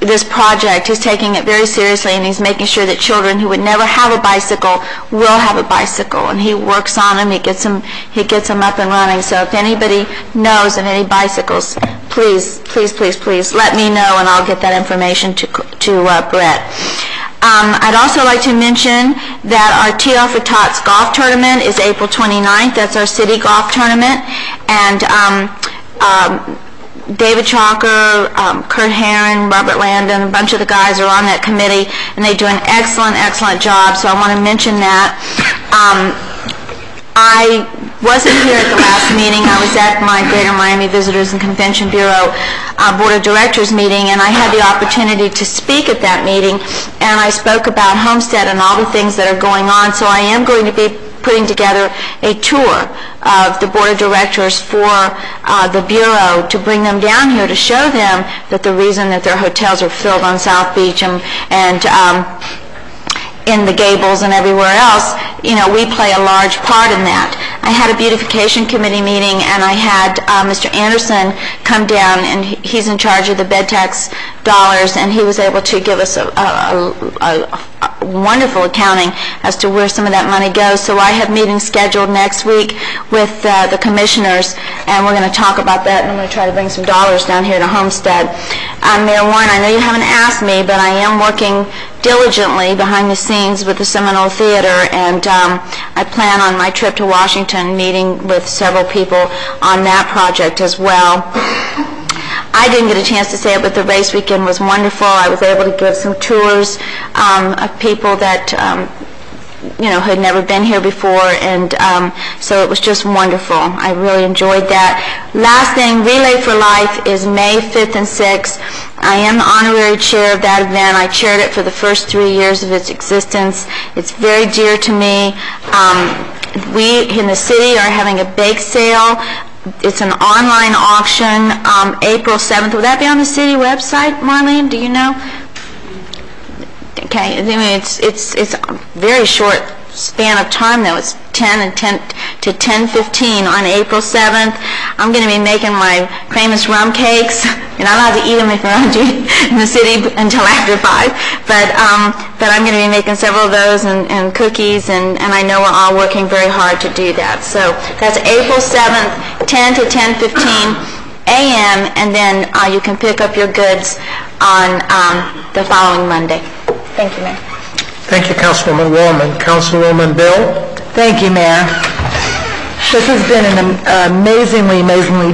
Speaker 13: this project. He's taking it very seriously, and he's making sure that children who would never have a bicycle will have a bicycle, and he works on them. He gets them up and running. So if anybody knows of any bicycles, please let me know, and I'll get that information to Brett. I'd also like to mention that our Tee Off for Tots golf tournament is April 29th. That's our city golf tournament, and David Chalker, Kurt Herron, Robert Landon, a bunch of the guys are on that committee, and they do an excellent job, so I want to mention that. I wasn't here at the last meeting. I was at my Greater Miami Visitors and Convention Bureau Board of Directors meeting, and I had the opportunity to speak at that meeting, and I spoke about Homestead and all the things that are going on, so I am going to be putting together a tour of the Board of Directors for the Bureau to bring them down here to show them that the reason that their hotels are filled on South Beach and in the Gables and everywhere else, we play a large part in that. I had a beautification committee meeting, and I had Mr. Anderson come down, and he's in charge of the bed tax dollars, and he was able to give us a wonderful accounting as to where some of that money goes. So I have meetings scheduled next week with the commissioners, and we're going to talk about that, and I'm going to try to bring some dollars down here to Homestead. Mayor Warren, I know you haven't asked me, but I am working diligently behind the scenes with the Seminole Theater, and I plan on my trip to Washington meeting with several people on that project as well. I didn't get a chance to say it, but the race weekend was wonderful. I was able to give some tours of people that had never been here before, and so it was just wonderful. I really enjoyed that. Last thing, Relay for Life is May 5th and 6th. I am the honorary chair of that event. I chaired it for the first 3 years of its existence. It's very dear to me. We in the city are having a bake sale. It's an online auction, April 7th. Will that be on the city website, Marlene? Do you know? Okay, I mean, it's a very short span of time, though. It's 10 to 10:15 on April 7th. I'm going to be making my famous rum cakes. You're not allowed to eat them if you're around in the city until after 5. But I'm going to be making several of those and cookies, and I know we're all working very hard to do that. So that's April 7th, 10 to 10:15 a.m., and then you can pick up your goods on the following Monday. Thank you, Mayor.
Speaker 1: Thank you, Councilwoman Wallman. Councilwoman Bill?
Speaker 8: Thank you, Mayor. This has been an amazingly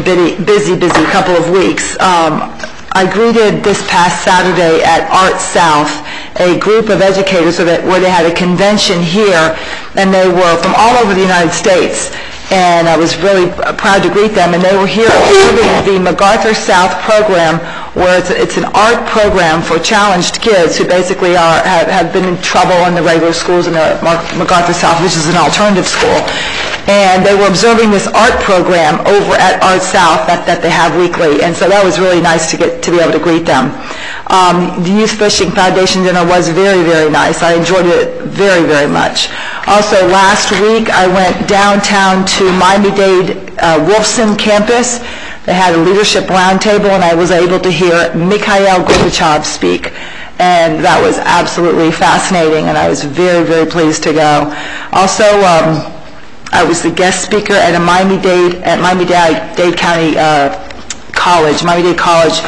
Speaker 8: busy couple of weeks. I greeted this past Saturday at Art South a group of educators where they had a convention here, and they were from all over the United States. And I was really proud to greet them, and they were here observing the MacArthur South program, where it's an art program for challenged kids who basically have been in trouble in the regular schools in the MacArthur South, which is an alternative school. And they were observing this art program over at Art South that they have weekly, and so that was really nice to be able to greet them. The Youth Fishing Foundation dinner was very, very nice. I enjoyed it very, very much. Also, last week I went downtown to Miami-Dade Wolfson campus. They had a leadership roundtable, and I was able to hear Mikhail Gorbachev speak, and that was absolutely fascinating, and I was very, very pleased to go. Also, I was the guest speaker at Miami-Dade County College, Miami-Dade College,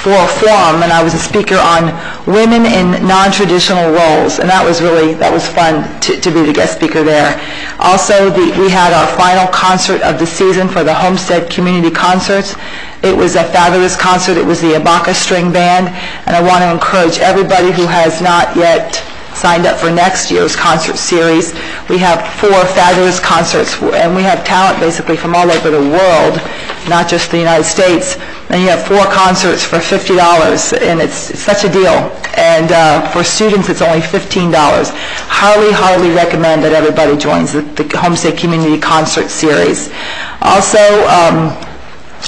Speaker 8: for a forum, and I was a speaker on women in non-traditional roles, and that was fun to be the guest speaker there. Also, we had our final concert of the season for the Homestead Community Concerts. It was a fabulous concert. It was the Abaca String Band, and I want to encourage everybody who has not yet signed up for next year's concert series. We have 4 fabulous concerts, and we have talent basically from all over the world, not just the United States. and you have 4 concerts for $50, and it's such a deal. And for students, it's only $15. Highly recommend that everybody joins the Homestead Community Concert Series. Also,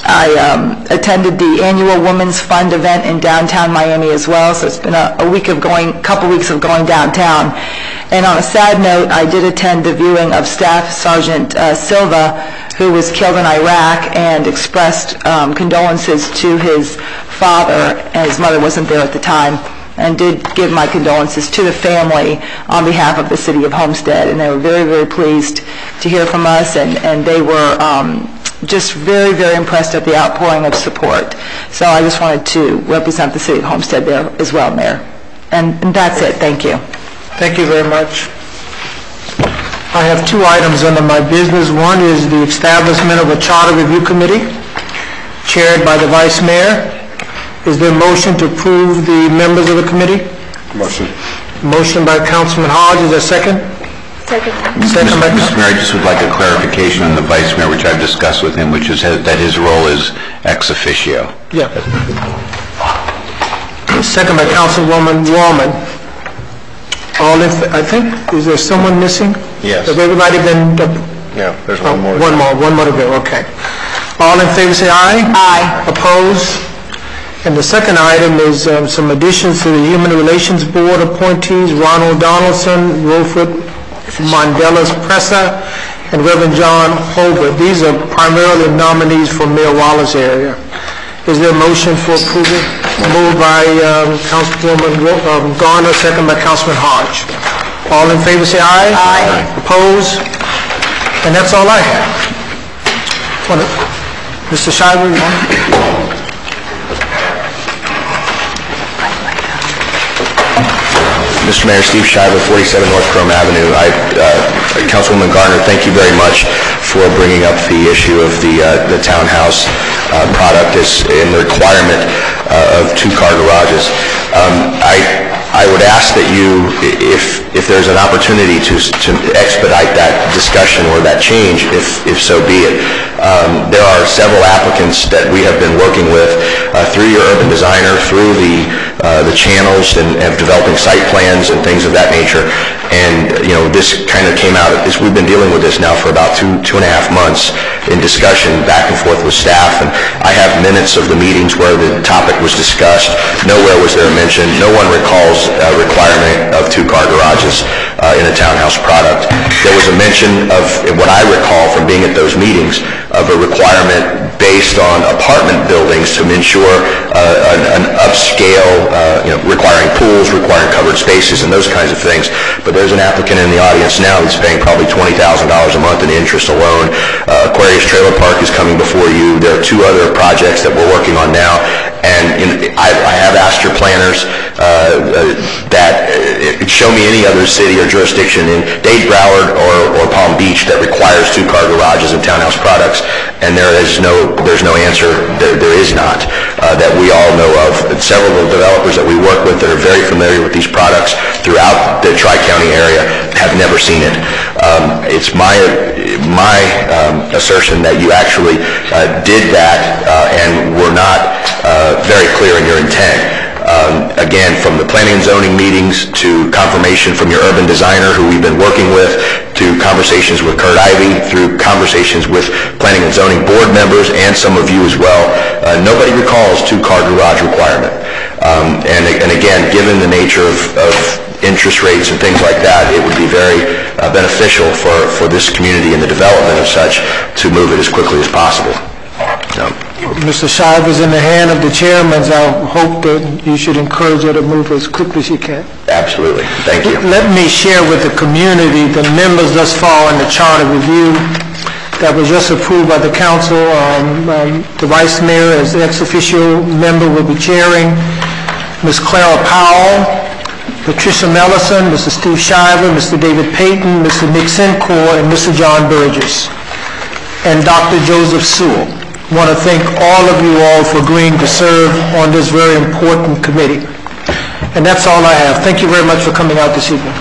Speaker 8: I attended the annual Women's Fund event in downtown Miami as well, so it's been a couple weeks of going downtown. And on a sad note, I did attend the viewing of Staff Sergeant Silva, who was killed in Iraq, and expressed condolences to his father, and his mother wasn't there at the time, and did give my condolences to the family on behalf of the city of Homestead. And they were very pleased to hear from us, and they were just very impressed at the outpouring of support. So I just wanted to represent the city of Homestead there as well, Mayor. And that's it. Thank you.
Speaker 1: Thank you very much. I have 2 items under my business. One is the establishment of a charter review committee chaired by the Vice Mayor. Is there a motion to approve the members of the committee?
Speaker 18: Motion.
Speaker 1: Motion by Councilman Hodge. Is there a second?
Speaker 7: Second.
Speaker 1: Second by
Speaker 5: Mr. Mayor, I just would like a clarification on the Vice Mayor, which I've discussed with him, which is that his role is ex officio.
Speaker 1: Yeah. Second by Councilwoman Warman. I think, is there someone missing?
Speaker 18: Yes.
Speaker 1: Has everybody been...
Speaker 18: Yeah, there's one more.
Speaker 1: One more to go, okay. All in favor say aye. Aye. Opposed? And the second item is some additions to the Human Relations Board appointees, Ronald Donaldson, Wilfred Mondelas Pressa, and Reverend John Holbert. These are primarily nominees from Mayor Wallace area. Is there a motion for approval? Moved by Councilwoman Garner, second by Councilman Hodge. All in favor say aye. Aye. Opposed? And that's all I have. Mr. Shiver, you want?
Speaker 19: Mr. Mayor, Steve Shiver, 47 North Chrome Avenue. Councilwoman Garner, thank you very much for bringing up the issue of the townhouse product and the requirement of 2-car garages. I would ask that you, if there's an opportunity to expedite that discussion or that change, if so be it. There are several applicants that we have been working with through your urban designer, through the channels and developing site plans and things of that nature. And, this kind of came out, we've been dealing with this now for about two and a half months in discussion back and forth with staff. And I have minutes of the meetings where the topic was discussed. Nowhere was there a mention. No one recalls a requirement of 2-car garages in a townhouse product. There was a mention of what I recall from being at those meetings of a requirement based on apartment buildings to ensure an upscale, requiring pools, requiring covered spaces, and those kinds of things. But there's an applicant in the audience now that's paying probably $20,000 a month in interest alone. Aquarius Trailer Park is coming before you. There are 2 other projects that we're working on now. And I have asked your planners that show me any other city or jurisdiction in Dade, Broward, or Palm Beach that requires 2-car garages and townhouse products, and there's no answer. There is not that we all know of. Several of the developers that we work with that are very familiar with these products throughout the Tri-County area have never seen it. It's my assertion that you actually did that and were not very clear in your intent. Again, from the planning and zoning meetings to confirmation from your urban designer who we've been working with, to conversations with Kurt Ivey, through conversations with planning and zoning board members and some of you as well, nobody recalls 2-car garage requirement. And again, given the nature of interest rates and things like that, it would be very beneficial for this community and the development of such to move it as quickly as possible.
Speaker 1: Mr. Shive is in the hand of the chairman. I hope that you should encourage her to move as quickly as you can.
Speaker 19: Absolutely. Thank you.
Speaker 1: Let me share with the community the members thus far in the charter review that was just approved by the council. The vice mayor as the ex officio member will be chairing. Ms. Clara Powell, Patricia Mellison, Mr. Steve Shiver, Mr. David Payton, Mr. Nick Sincor, and Mr. John Burgess, and Dr. Joseph Sewell. I want to thank all of you all for agreeing to serve on this very important committee. And that's all I have. Thank you very much for coming out this evening.